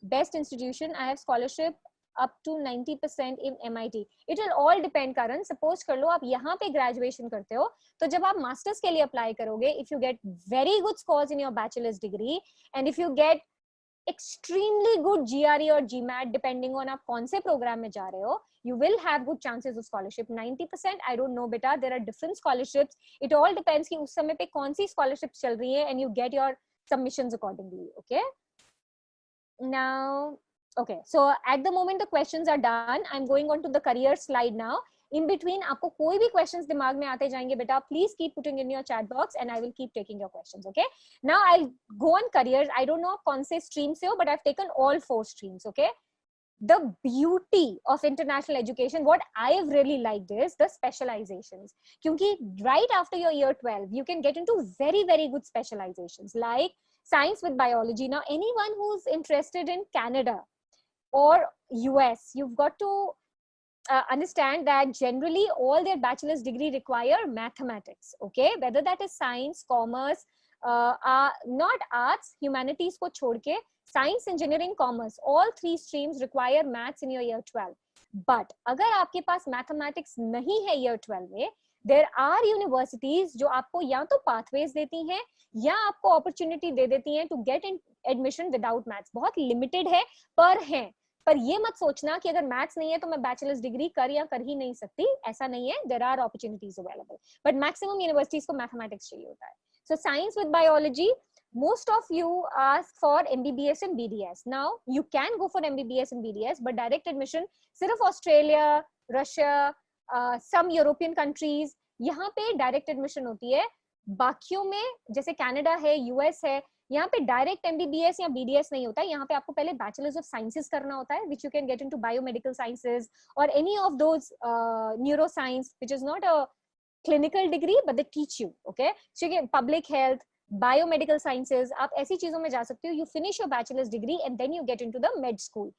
best institution. I have scholarship up to 90% in MIT. It will all depend, Karan. Suppose कर लो आप यहाँ पे graduation करते हो, तो जब आप masters के लिए apply करोगे, if you get very good scores in your bachelor's degree, and if you get extremely good GRE or GMAT, depending on आप कौन से program में जा रहे हो, you will have good chances of scholarship. 90%, I don't know, beta. There are different scholarships. It all depends कि उस समय पे कौन सी scholarships चल रही है, and you get your submissions accordingly. Okay. Now. Okay, so at the moment the questions are done. I'm going on to the career slide now. In between, आपको कोई भी questions दिमाग में आते जाएंगे बेटा, please keep putting in your chat box and I will keep taking your questions. Okay. Now I'll go on careers. I don't know कौन से stream से हो, but I've taken all 4 streams. Okay. The beauty of international education, what I've really liked is the specializations. क्योंकि right after your year 12, you can get into very, very good specializations like science with biology. Now, anyone who's interested in Canada or US, you've got to understand that generally all their bachelor's degree require mathematics. Okay, whether that is science, commerce, not arts, humanities को छोड़ के science, engineering, commerce, all 3 streams require maths in your year 12. But अगर आपके पास mathematics नहीं है year 12 में, there are universities जो आपको या तो pathways देती हैं या आपको opportunity दे देती हैं to get in admission without maths. बहुत limited है पर ये मत सोचना कि अगर मैथ्स नहीं है तो मैं बैचलर्स डिग्री कर या कर ही नहीं सकती, ऐसा नहीं है. There are opportunities available, but maximum universities को मैथमेटिक्स चाहिए होता है. So science with biology, most of you ask for MBBS and BDS. Now you can go for MBBS and BDS, but direct admission सिर्फ Australia, Russia, some European countries, यहाँ पे direct admission होती है. बाकियों में जैसे कनाडा है, US है, यहाँ पे डायरेक्ट MBBS या BDS नहीं होता है. यहाँ पे आपको पहले बैचलर्स ऑफ साइंसेस करना होता है, which you can get into biomedical sciences or any of those neuroscience, which is not a clinical degree but they teach you. Okay, so you get public health, biomedical sciences, आप ऐसी चीजों में जा सकते हो. You finish your bachelor's degree and then you get into the med school.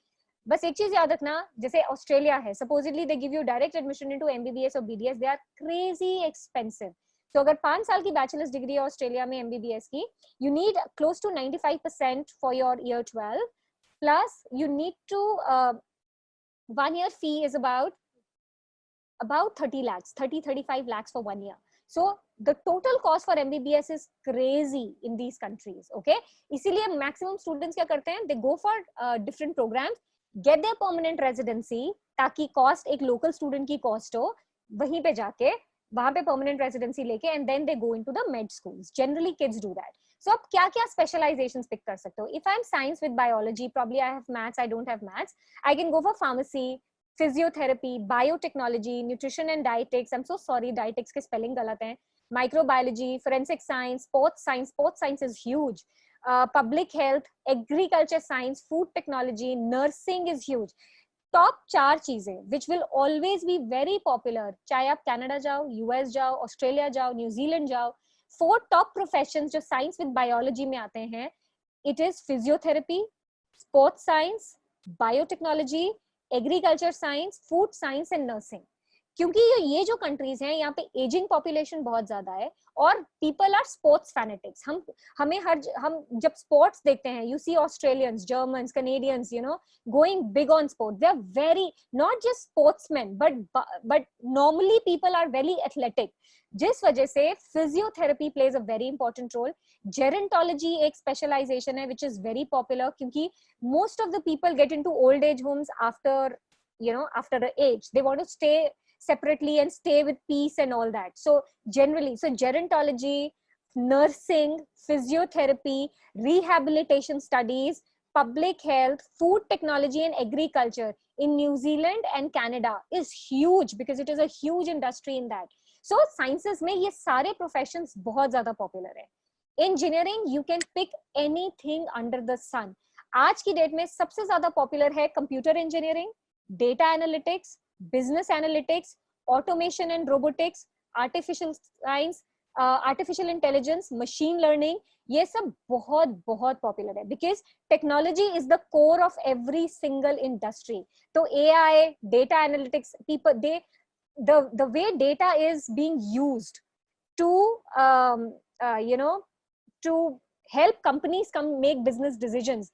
बस एक चीज याद रखना, जैसे ऑस्ट्रेलिया है, supposedly they give you direct admission into MBBS or BDS, they are crazy expensive. तो अगर 5 साल की बैचलर्स डिग्री है ऑस्ट्रेलिया में MBBS की, you need close to 95% for your year 12, plus you need to 1 year fee is about 35 lakhs for 1 year. So the total cost for MBBS is crazy in these countries. Okay, इसीलिए maximum students क्या करते हैं, they go for different programs, get their permanent residency, ताकि cost एक local student की cost हो, वहीं पे जाके वहां पे परमानेंट रेजिडेंसी लेके and then they go into the med schools. Generally kids do that. So आप क्या क्या स्पेशलाइजेशंस पिक कर सकते हो? If I am science with biology, probably I have maths, I don't have maths, I can go for pharmacy, physiotherapy, biotechnology, nutrition and dietetics. I'm so sorry, dietetics के spelling गलत हैं. Microbiology, forensic science, sports science is huge. Public health, agriculture science, food technology, nursing is huge. Top 4 चीजें which will always be very popular, चाहे आप Canada जाओ, US जाओ, Australia जाओ, New Zealand जाओ. 4 टॉप प्रोफेशंस जो साइंस विद बायोलॉजी में आते हैं, it is physiotherapy, sports science, biotechnology, agriculture science, food science and nursing. क्योंकि ये जो कंट्रीज हैं, यहाँ पे एजिंग पॉपुलेशन बहुत ज्यादा है और पीपल आर स्पोर्ट्स फैनेटिक्स. हम जब स्पोर्ट्स देखते हैं, you see Australians, Germans, Canadians, you know, going big on sport. They are very not just sportsman but normally people are very athletic, जिस वजह से physiotherapy plays a very important role. Gerontology एक specialization है which is very popular, क्योंकि most of the people get into old age homes after the age. They want to stay separately and stay with peace and all that. So generally, gerontology, nursing, physiotherapy, rehabilitation studies, public health, food technology and agriculture in New Zealand and Canada is huge because it is a huge industry in that. So sciences में ये सारे professions बहुत ज़्यादा popular है. Engineering, you can pick anything under the sun. आज की date में सबसे ज़्यादा popular है computer engineering, data analytics, business analytics, automation and robotics, artificial science, artificial intelligence, machine learning. ये सब बहुत बहुत पॉपुलर है because technology is the core of every single industry. तो AI, data analytics, people they the way data is being used to to help companies make business decisions.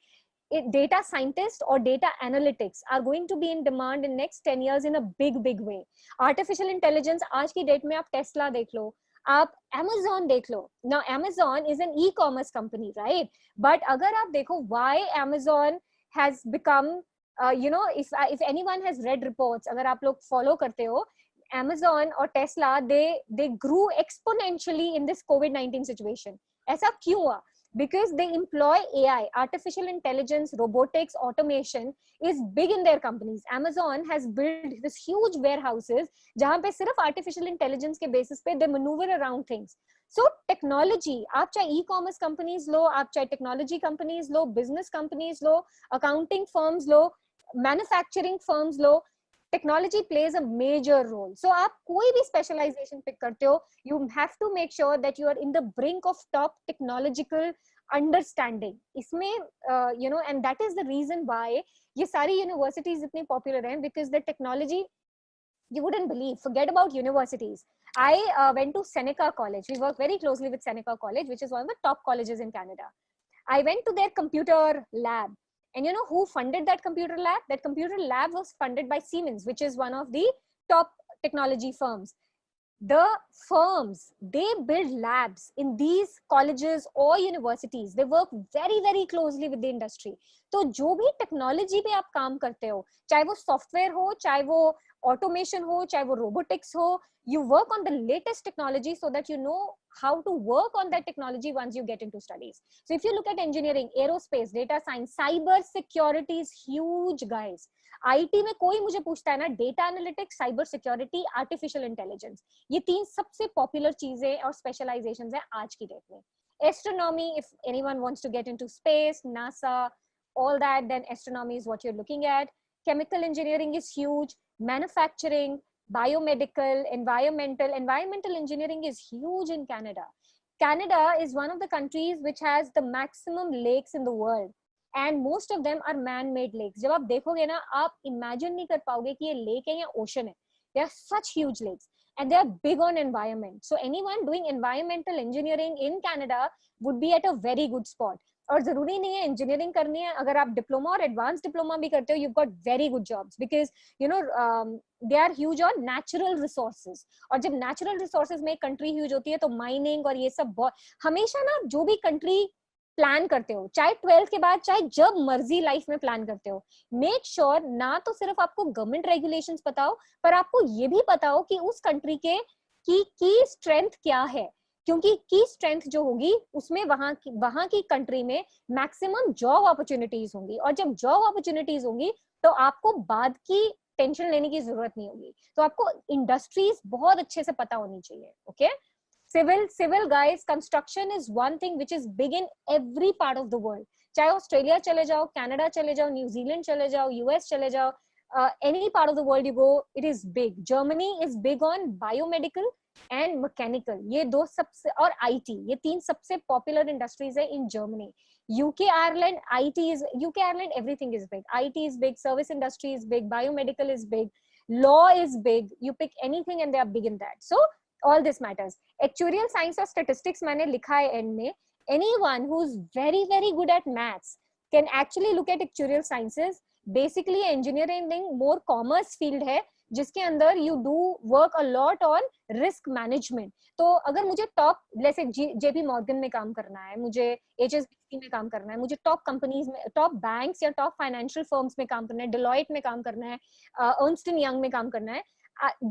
Data scientists or data analytics are going to be in demand in next 10 years in a big way. Artificial intelligence, आज की date में आप Tesla देख लो, आप Amazon देख लो. Now Amazon is an e-commerce company, right? But अगर आप देखो why Amazon has become, if anyone has read reports, अगर आप लोग follow करते हो, Amazon और Tesla, they grew exponentially in this COVID-19 situation. ऐसा क्यों हुआ? Because they employ AI, artificial intelligence, robotics, automation is big in their companies. Amazon has built this huge warehouses जहाँ पे सिर्फ artificial intelligence के basis पे they maneuver around things. So technology, आप चाहे e-commerce companies लो, आप चाहे technology companies low, business companies low, accounting firms low, manufacturing firms low, technology plays a major role. So आप कोई भी specialization pick करते हो, you have to make sure that you are in the brink of top technological understanding. इसमें and that is the reason why ये सारी universities इतनी popular हैं, because the technology, you wouldn't believe. Forget about universities. I went to Seneca College. We work very closely with Seneca College, which is one of the top colleges in Canada. I went to their computer lab. And you know who funded that computer lab? That computer lab was funded by Siemens, which is one of the top technology firms. The firms, they build labs in these colleges or universities. They work very closely with the industry. तो जो भी technology पे आप काम करते हो, चाहे वो सॉफ्टवेयर हो, चाहे वो ऑटोमेशन हो, चाहे वो रोबोटिक्स हो, you work on the latest technology so that you know how to work on that technology once you get into studies. So if you look at engineering, aerospace, data science, cyber security is huge, guys. IT में कोई मुझे पूछता है ना, data analytics, cyber security, artificial intelligence, ये तीन सबसे popular चीजें और specializations हैं आज की डेट में. Astronomy, if anyone wants to get into space, NASA, all that, then astronomy is what you're looking at. Chemical engineering is huge. Manufacturing, biomedical, environmental engineering is huge in Canada. Canada is one of the countries which has the maximum lakes in the world, and most of them are man-made lakes. जब आप देखोगे ना, आप imagine नहीं कर पाओगे कि ये lake है या ocean है. They are such huge lakes, and they are big on environment. So anyone doing environmental engineering in Canada would be at a very good spot. और जरूरी नहीं है इंजीनियरिंग करनी है, अगर आप डिप्लोमा और एडवांस डिप्लोमा भी करते हो, you've got very good jobs because they are huge on natural resources. और जब natural resources में कंट्री ह्यूज होती है तो माइनिंग और ये सब बहुत, हमेशा ना जो भी कंट्री प्लान करते हो, चाहे 12th के बाद, चाहे जब मर्जी लाइफ में प्लान करते हो, मेक श्योर ना तो सिर्फ आपको गवर्नमेंट रेगुलेशंस पता हो, पर आपको ये भी पता हो कि उस कंट्री के की स्ट्रेंथ क्या है, क्योंकि की स्ट्रेंथ जो होगी उसमें वहां की कंट्री में मैक्सिमम जॉब अपॉर्चुनिटीज होंगी, और जब जॉब अपॉर्चुनिटीज होंगी तो आपको बाद की टेंशन लेने की जरूरत नहीं होगी. तो आपको इंडस्ट्रीज बहुत अच्छे से पता होनी चाहिए. Okay, civil guys, construction is one thing which is big in every part of the world. चाहे ऑस्ट्रेलिया चले जाओ, कनाडा चले जाओ, न्यूजीलैंड चले जाओ, यूएस चले जाओ, any part of the world you go, it is big. Germany is big on biomedical and mechanical. ये दो सबसे, और IT, ये तीन सबसे popular industries है in Germany. UK, Ireland, everything is big. IT is big, service industry is big, biomedical is big, law is big. You pick anything and they are big in that. So all this matters. Actuarial science और statistics मैंने लिखा है end में. Anyone who's very good at maths can actually look at actuarial sciences. Basically engineering more commerce field है, जिसके अंदर you do work a lot on risk management. तो अगर मुझे टॉप, जैसे जेपी मॉर्गन में काम करना है, मुझे HSBC में काम करना है, मुझे टॉप कंपनीज में, टॉप बैंक्स या टॉप फाइनेंशियल फर्म्स में काम करना है, डिलॉयट में काम करना है, अर्नस्ट एंड यंग में काम करना है,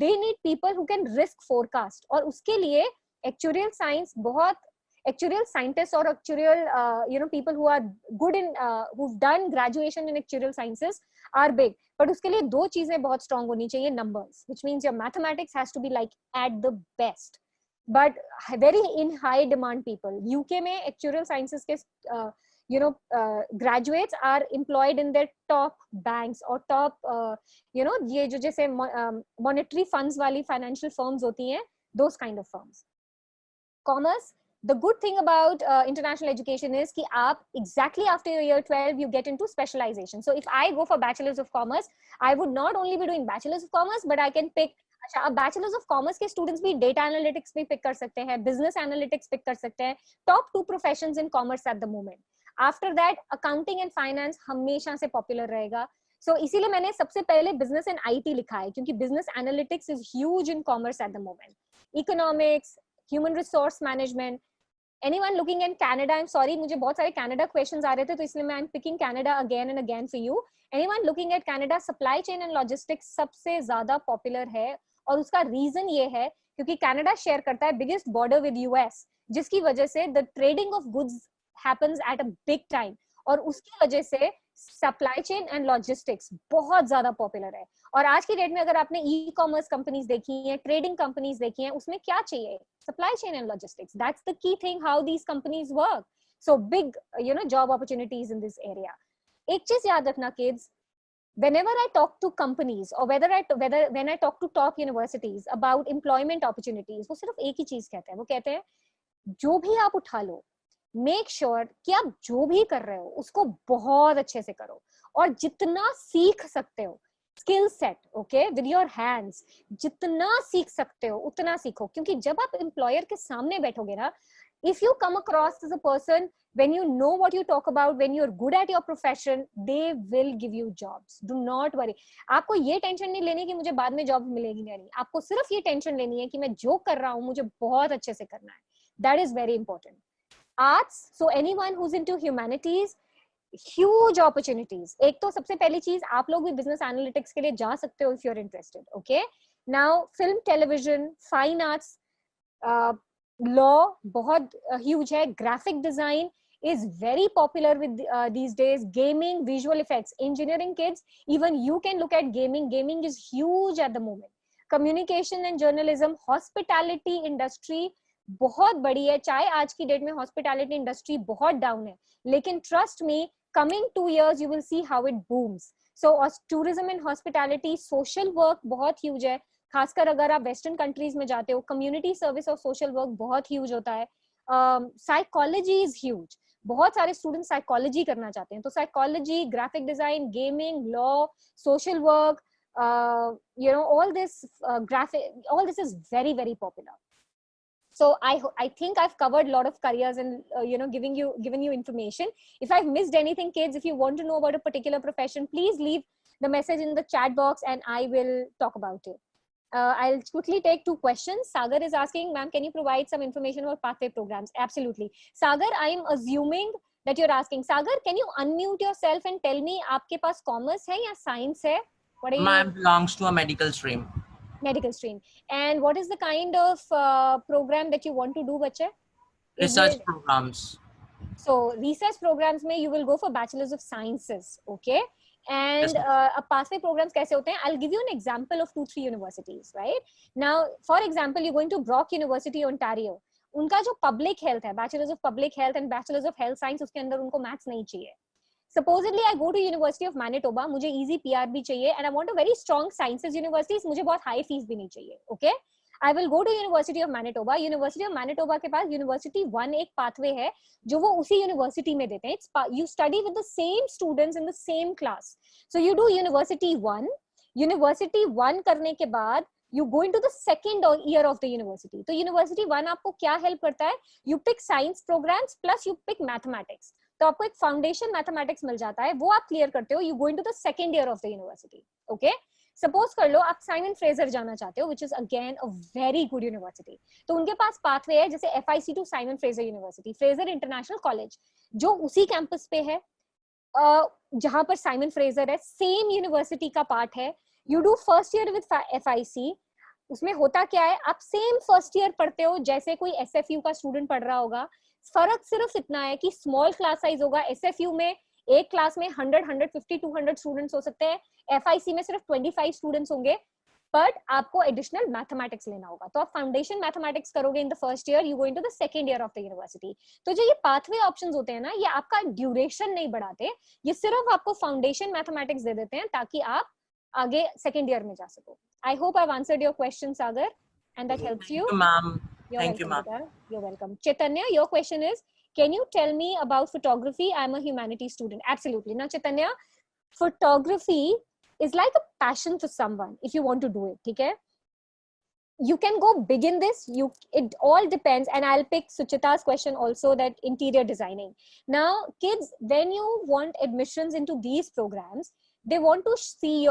they need people who can risk forecast. और उसके लिए एक्चुरियल साइंस बहुत actuarial scientists or actuarial people who are good in who've done graduation in actuarial sciences are big, but उसके लिए दो चीजें बहुत strong होनी चाहिए. Numbers, which means your mathematics has to be like at the best, but very in high demand people. UK में actuarial sciences के graduates are employed in their top banks or top ये जो जैसे monetary funds वाली financial firms होती हैं, those kind of firms. Commerce, the good thing about international education is कि आप exactly after your year 12 you get into specialization. So if I go for bachelor's of commerce, I would not only be doing bachelor's of commerce, but I can pick, अच्छा अब bachelor's of commerce के students भी data analytics भी pick कर सकते हैं, business analytics pick कर सकते हैं, top 2 professions in commerce at the moment. After that accounting and finance हमेशा से popular रहेगा. So इसीलिए मैंने सबसे पहले business and IT लिखा है, क्योंकि business analytics is huge in commerce at the moment. Economics, human resource management. Anyone looking in Canada, I'm sorry, मुझे बहुत सारे Canada questions आ रहे थे, तो इसलिए मैं I'm picking Canada again and again for you. Anyone looking at Canada, supply chain and logistics सबसे ज़्यादा popular है, और उसका reason ये है क्योंकि Canada share करता है biggest border with US, जिसकी वजह से the trading of goods happens at a big time, और उसकी वजह से सप्लाई चेन एंड लॉजिस्टिक्स बहुत ज्यादा पॉपुलर है. और आज की डेट में अगर आपने ई कॉमर्स कंपनीज देखी हैं, ट्रेडिंग कंपनीज देखी हैं, उसमें क्या चाहिए? Supply chain and logistics. That's the key thing how these companies work. So big job opportunities in this area. एक चीज याद रखना kids, whenever I talk to companies or when I talk to top universities about employment opportunities, वो सिर्फ एक ही चीज कहते हैं, वो कहते हैं जो भी आप उठा लो, मेक श्योर कि आप जो भी कर रहे हो उसको बहुत अच्छे से करो, और जितना सीख सकते हो skill set, okay, with your hands, जितना सीख सकते हो उतना सीखो. क्योंकि जब आप एम्प्लॉयर के सामने बैठोगे ना, if you come across as a person when you know what you talk about, when you're good at your profession, they will give you jobs. Do not worry. आपको ये टेंशन नहीं लेनी कि मुझे बाद में जॉब मिलेगी नहीं. आपको सिर्फ ये टेंशन लेनी है कि मैं जो कर रहा हूँ मुझे बहुत अच्छे से करना है. That is very important. Arts, so anyone who's into humanities, huge opportunities. एक तो सबसे पहली चीज, आप लोग भी business analytics के लिए जा सकते हो if you're interested. Okay. Now film, television, fine arts, law बहुत huge है. Graphic design is very popular with these days. Gaming, visual effects, engineering kids, even you can look at gaming. Gaming is huge at the moment. Communication and journalism, hospitality industry बहुत बड़ी है. चाहे आज की date में hospitality industry बहुत down है, लेकिन trust me, coming 2 years you will see how it booms. So tourism and hospitality, social work बहुत huge है. खासकर अगर आप वेस्टर्न कंट्रीज में जाते हो, कम्युनिटी सर्विस और सोशल वर्क बहुत ह्यूज होता है. Psychology is huge. बहुत सारे स्टूडेंट साइकोलॉजी करना चाहते हैं, तो psychology, graphic design, gaming, law, social work, all this is very very popular. So I think I've covered a lot of careers and given you information. If I've missed anything, kids, if you want to know about a particular profession, please leave the message in the chat box and I will talk about it. I'll quickly take 2 questions. Sagar is asking, ma'am, can you provide some information about pathway programs? Absolutely. Sagar, I'm assuming that you're asking. Sagar, can you unmute yourself and tell me, आपके पास commerce है या science है? What are you? Ma'am belongs to a medical stream. Medical stream. And what is the kind of program that you want to do, बच्चे? Research programs. So research programs में you will go for Bachelor's of Sciences, okay? And pathway programs कैसे होते हैं? I'll give you an example of 2-3 universities, right? Now, for example, you're going to Brock University, Ontario. उनका जो public health है, Bachelor's of Public Health and Bachelor's of Health Science, उसके अंदर उनको maths नहीं चाहिए. Supposedly, I go to University of Manitoba, मुझे easy PR भी चाहिए, and I want a very strong sciences universities, मुझे बहुत high fees भी नहीं चाहिए, okay? I will go to University of Manitoba. University of Manitoba के पास University 1 एक pathway है जो वो उसी university में देते हैं. You study with the same students in the same class. So you do University 1. University 1 करने के बाद you go into the second year of the university. तो University 1 आपको क्या help करता है? You pick science programs plus you pick mathematics. तो आपको एक foundation mathematics मिल जाता है, वो आप clear करते हो. You go into the second year of the university. Okay? Suppose कर लो आप साइमन फ्रेजर जाना चाहते हो, which is again a very good university. तो उनके पास पाथवे है जैसे FIC to Simon Fraser university, Fraser international college जो उसी कैंपस पे है जहां पर साइमन फ्रेजर है, सेम यूनिवर्सिटी का पार्ट है. You do first year with FIC. उसमें होता क्या है, आप सेम फर्स्ट ईयर पढ़ते हो जैसे कोई SFU का स्टूडेंट पढ़ रहा होगा, फर्क सिर्फ इतना है कि स्मॉल क्लास साइज होगा. SFU में एक क्लास में 100, 150, 200 स्टूडेंट्स हो सकते हैं. FIC में सिर्फ 25 स्टूडेंट्स होंगे. बट आपको एडिशनल मैथमेटिक्स लेना होगा. तो आप फाउंडेशन मैथमेटिक्स करोगे in the first year, you go into the second year of the university. तो जो ये पाथवे ऑप्शंस होते हैं ना, ये आपका ड्यूरेशन नहीं बढ़ाते, ये सिर्फ आपको फाउंडेशन मैथमेटिक्स दे देते हैं ताकि आप आगे सेकंड ईयर में जा सको. I hope I have answered your question, Sagar, and that helps you. Ma'am. You're Thank you, welcome, ma'am. Beta. You're welcome. Chaitanya, your question is, can you tell me about photography? I'm a humanities student. Absolutely. Now, Chaitanya, photography is like a passion for someone if you want to do it. Okay? You can go big in this. It all depends. And I'll pick Suchita's question also, that interior designing. Now, kids, when you want admissions into these programs, they want to see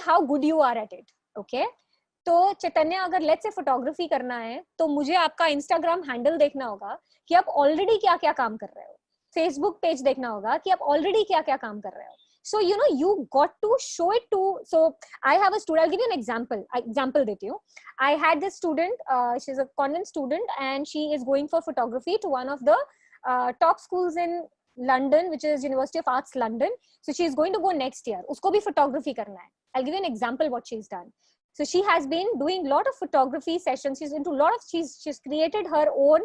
how good you are at it. Okay? तो चैतन्य, अगर let's say photography करना है तो मुझे आपका Instagram handle देखना होगा कि आप ऑलरेडी क्या क्या काम कर रहे हो. फेसबुक पेज देखना होगा कि आप ऑलरेडी क्या क्या काम कर रहे हो. So you got to show it to. So I have a student. I'll give you an example देती हूँ. I had this student. She's a convent student and she is going for photography to one of the top schools in London, which is University of Arts London. So she is going to go next year. उसको भी photography करना है. I'll give you an example what she's done. So she has been doing a lot of photography sessions. She's created her own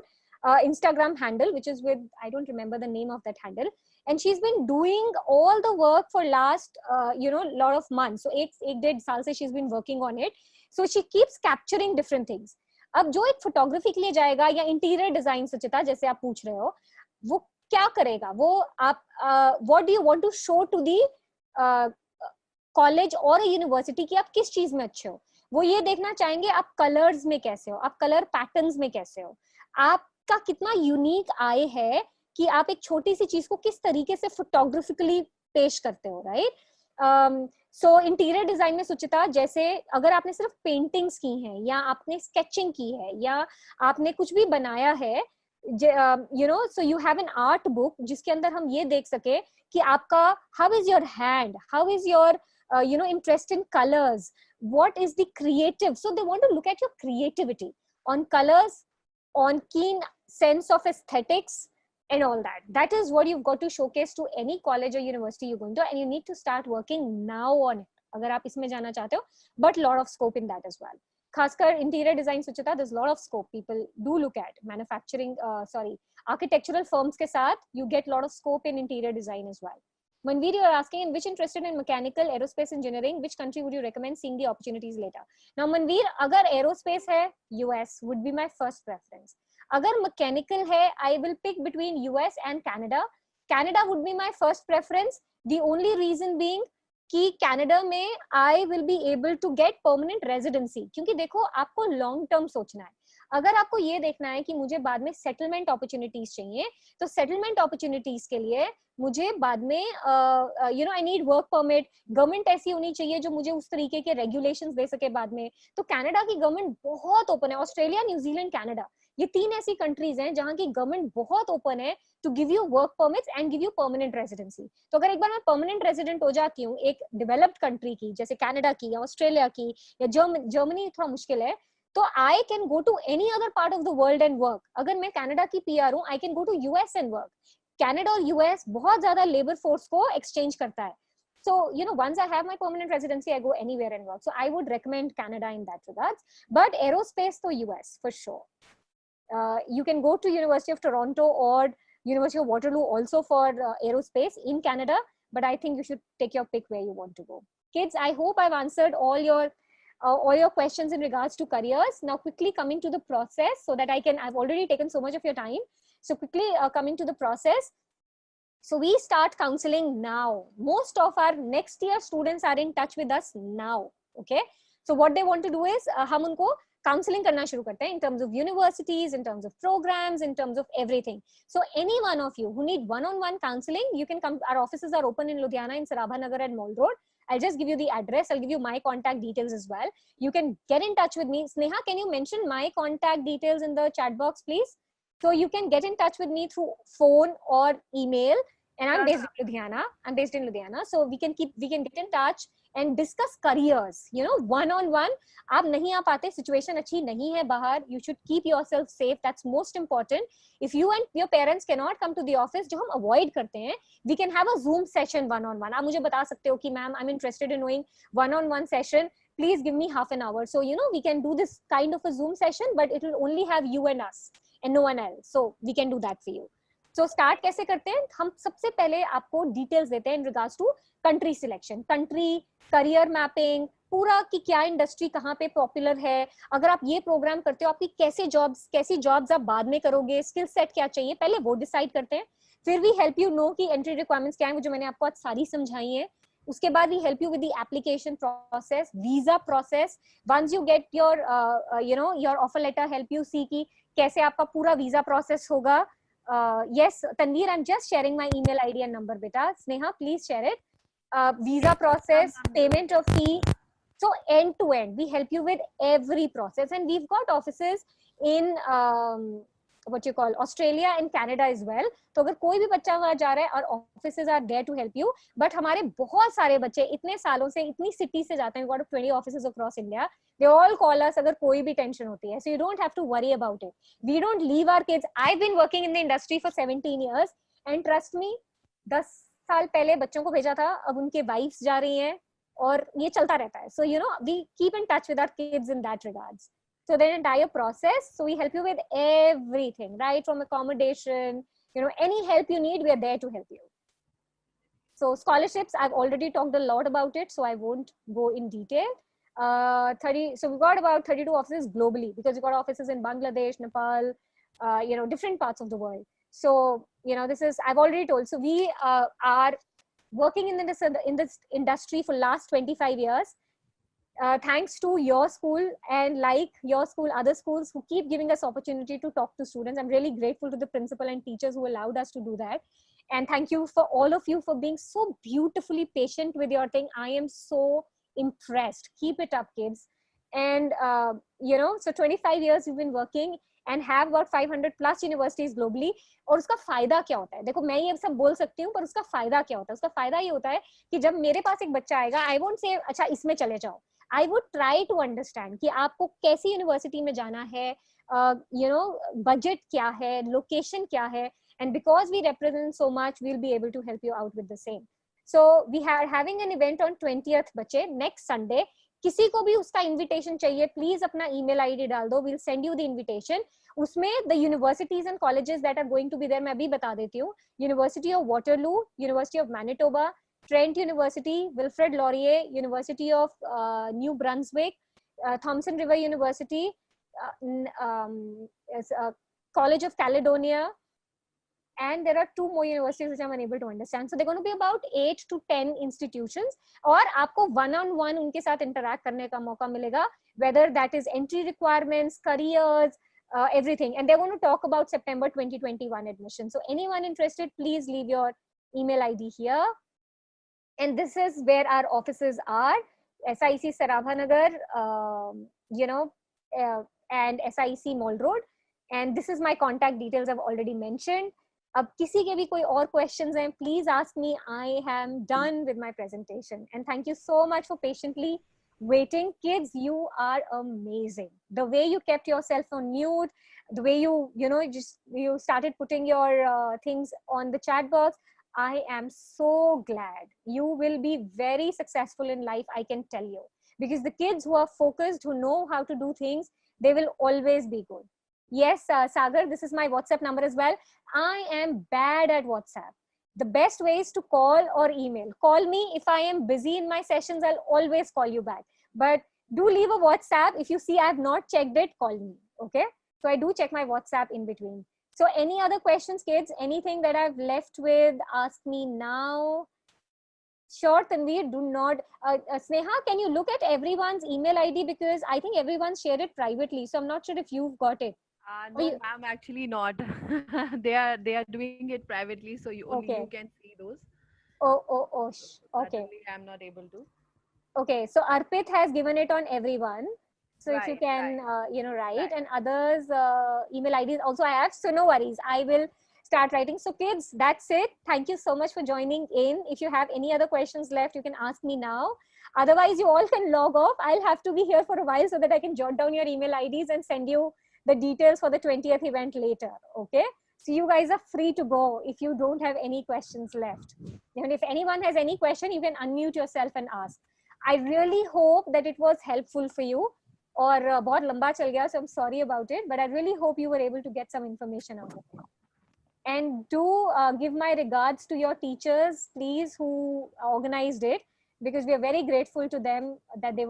Instagram handle, which is with, I don't remember the name of that handle. And she's been doing all the work for last, lot of months. So 8 साल से she's been working on it. So she keeps capturing different things. अब जो एक photography के लिए जाएगा या interior design, सुचिता जैसे आप पूछ रहे हो, वो क्या करेगा? वो आप what do you want to show to the college और यूनिवर्सिटी की आप किस चीज में अच्छे हो? वो ये देखना चाहेंगे आप कलर्स में कैसे हो, आप कलर पैटर्न्स में कैसे हो, आपका कितना यूनिक आय है कि आप एक छोटी सी चीज को किस तरीके से फोटोग्राफिकली पेश करते हो. राइट? सो इंटीरियर डिजाइन में सुचिता, जैसे अगर आपने सिर्फ पेंटिंग्स की हैं या आपने स्केचिंग की है या आपने कुछ भी बनाया है, so you have an art book जिसके अंदर हम ये देख सके कि आपका how is your hand, how is your interest in colors, what is the creative. So they want to look at your creativity on colors, on keen sense of aesthetics and all that. That is what you've got to showcase to any college or university you're going to, and you need to start working now on it अगर आप इसमें जाना चाहते हो. But lot of scope in that as well. खासकर interior design Suchita, there's a lot of scope. People do look at manufacturing, architectural firms के साथ you get a lot of scope in interior design as well. Manveer, you are asking, in which interested in mechanical, aerospace engineering, which country would you recommend seeing the opportunities later? Now Manveer, अगर aerospace है, US would be my first preference. अगर mechanical है, I will pick between US and Canada. Canada would be my first preference. The only reason being कि Canada में I will be able to get permanent residency. क्योंकि देखो, आपको long term सोचना है. अगर आपको ये देखना है कि मुझे बाद में सेटलमेंट अपॉर्चुनिटीज चाहिए, तो सेटलमेंट अपॉर्चुनिटीज के लिए मुझे बाद में I need work permit. Government ऐसी होनी चाहिए जो मुझे उस तरीके के रेगुलेशंस दे सके बाद में. तो कनाडा की गवर्नमेंट बहुत ओपन है. ऑस्ट्रेलिया, न्यूजीलैंड, कनाडा, ये 3 ऐसी कंट्रीज हैं जहां की गवर्नमेंट बहुत ओपन है to give you work permits and give you permanent residency. तो अगर एक बार मैं परमानेंट रेजिडेंट हो जाती हूँ एक डेवलप्ड कंट्री की, जैसे कनाडा की या ऑस्ट्रेलिया की या जर्मनी, थोड़ा मुश्किल है, तो I can go to any other part of the world and work. अगर मैं कनाडा की पीआर हूँ, I can go to US and work. Canada और यूएस बहुत ज्यादा लेबर फोर्स को एक्सचेंज करता है. So, once I have my permanent residency, I go anywhere and work. So I would recommend Canada in that regards. But aerospace to US for sure. You can go to University of Toronto or University of Waterloo also for aerospace in Canada. But I think you should take your pick where you want to go. Kids, I hope I've answered all your questions in regards to careers. Now quickly coming to the process so that I've already taken so much of your time. So quickly coming to the process. So we start counseling now. Most of our next year students are in touch with us now. Okay. So what they want to do is, हम उनको counseling करना शुरू करते हैं in terms of universities, in terms of programs, in terms of everything. So any one of you who need one-on-one counseling, you can come. Our offices are open in Ludhiana, in Sarabha Nagar and Mall Road. I'll just give you the address. I'll give you my contact details as well. You can get in touch with me. Sneha, can you mention my contact details in the chat box, please? So you can get in touch with me through phone or email. And I'm based in Ludhiana. So we can get in touch. and discuss careers, you know, one on one. आप नहीं आ पाते, situation अच्छी नहीं है बाहर, you should keep yourself safe, that's most important. If you and your parents cannot come to the office, जो हम avoid करते हैं, we can have a Zoom session one on one. आप मुझे बता सकते हो कि ma'am, I'm interested in knowing one on one session, please give me half an hour. So, you know, we can do this kind of a Zoom session, but it will only have you and us and no one else. So we can do that for you. So start कैसे करते हैं? हम सबसे पहले आपको details देते हैं in regards to country selection, country, career mapping, पूरा कि क्या इंडस्ट्री कहाँ पे पॉपुलर है, अगर आप ये प्रोग्राम करते हो आपकी कैसी जॉब्स आप बाद में करोगे, स्किल सेट क्या चाहिए, पहले वो डिसाइड करते हैं. फिर वी हेल्प यू नो कि एंट्री रिक्वायरमेंट्स क्या है, जो मैंने आपको आज सारी समझाई है. उसके बाद we help you with the application process, visa process. Once you get your you know your offer letter, help you see कि कैसे आपका पूरा वीजा प्रोसेस होगा. Yes, Tanveer, I'm just sharing my email ID and number, beta. Sneha, please share it. Visa process, payment of fee. So end to end, we help you with every process, and we've got offices in what you call Australia and Canada as well. तो अगर कोई भी बच्चा वहाँ जा रहा है, और offices are there to help you. But हमारे बहुत सारे बच्चे इतने सालों से इतनी सिटी से जाते हैं. We've got 20 offices across India. They all call us अगर कोई भी टेंशन होती है. So you don't have to worry about it. We don't leave our kids. I've been working in the industry for 17 years, and trust me, 10 साल पहले बच्चों को भेजा था, अब उनके वाइफ्स जा रही हैं, और ये चलता रहता है. So you know, we keep in touch with our kids in that regards. So the entire process, so we help you with everything, right from accommodation, you know, any help you need, we are there to help you. So scholarships, I've already talked a lot about it, so I won't go in detail. So we've got about 32 offices globally, because we've got offices in Bangladesh, Nepal, you know, different parts of the world. So, you know, this is, I've already told. So we are working in this industry for last 25 years. Thanks to your school, and like your school, other schools who keep giving us opportunity to talk to students. I'm really grateful to the principal and teachers who allowed us to do that. And thank you for all of you for being so beautifully patient with your thing. I am so impressed. Keep it up, kids. And you know, so 25 years we've been working and have about 500 plus universities globally. और उसका फायदा क्या होता है? देखो, मैं ये सब बोल सकती हूँ, पर उसका फायदा क्या होता है? उसका फायदा ये होता है कि जब मेरे पास एक बच्चा आएगा, I won't say अच्छा इसमें चले जाओ. I would try to understand कि आपको कैसी यूनिवर्सिटी में जाना है, you know, budget क्या है, location क्या है, and because we represent so much, we'll be able to help you out with the same. So we are having an event on 20th बच्चे, next Sunday. किसी को भी उसका invitation चाहिए, please अपना email ID डाल दो, we'll send you the invitation. उसमें the universities and colleges that are going to be there, मैं अभी बता देती हूँ. University of Waterloo, University of Manitoba, Trent University, Wilfrid Laurier, University of New Brunswick, Thompson River University, College of Caledonia, and there are 2 more universities which I'm unable to understand. So they're going to be about 8 to 10 institutions, और आपको one-on-one उनके साथ interact करने का मौका मिलेगा, whether that is entry requirements, careers, everything. And they're going to talk about September 2021 admission. So anyone interested, please leave your email ID here. And this is where our offices are: SIEC Sarabhanagar, you know, and SIEC Mall Road. And this is my contact details I've already mentioned. अब किसी के भी कोई और questions हैं, please ask me. I am done with my presentation. And thank you so much for patiently waiting. Kids, you are amazing. The way you kept yourself on mute, the way you know, you started putting your things on the chat box. I am so glad. You will be very successful in life, I can tell you. Because the kids who are focused, who know how to do things, they will always be good. Yes, Sagar, this is my WhatsApp number as well. I am bad at WhatsApp. The best way is to call or email. Call me. If I am busy in my sessions, I'll always call you back. But do leave a WhatsApp. If you see I have not checked it, call me. Okay? So I do check my WhatsApp in between. So any other questions, kids? Anything that I've left with, ask me now. Sure, Tanveer, do not. Sneha, can you look at everyone's email ID? Because I think everyone's shared it privately. So I'm not sure if you've got it. No, ma'am, actually not. they are doing it privately, so only Okay. you can see those. Oh. Okay. Certainly, I'm not able to. Okay, so Arpit has given it on everyone. So if you Right, can, right. you know, write, Right. and others' email IDs also I have. So no worries. I will start writing. So kids, that's it. Thank you so much for joining in. If you have any other questions left, you can ask me now. Otherwise, you all can log off. I'll have to be here for a while so that I can jot down your email IDs and send you the details for the 20th event later. Okay. So you guys are free to go if you don't have any questions left. And if anyone has any question, you can unmute yourself and ask. I really hope that it was helpful for you. और बहुत लंबा चल गया, so I'm sorry about it, but I really hope you were able to get some information out of it. And do give my regards to your teachers, please, who organized it, because we are very grateful to them that they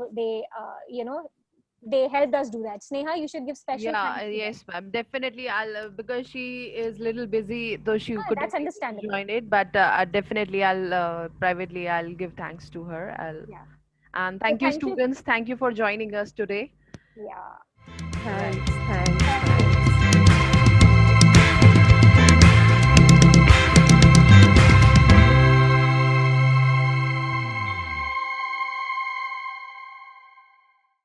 helped us do that. Sneha, you should give special thanks to Yes, them. ma'am. Definitely, I'll because she is little busy, though she couldn't That's understandable. join it. But definitely, I'll privately I'll give thanks to her. Yeah. And So thank you, thank you. students. Thank you for joining us today. Yeah. Thanks. Thank you.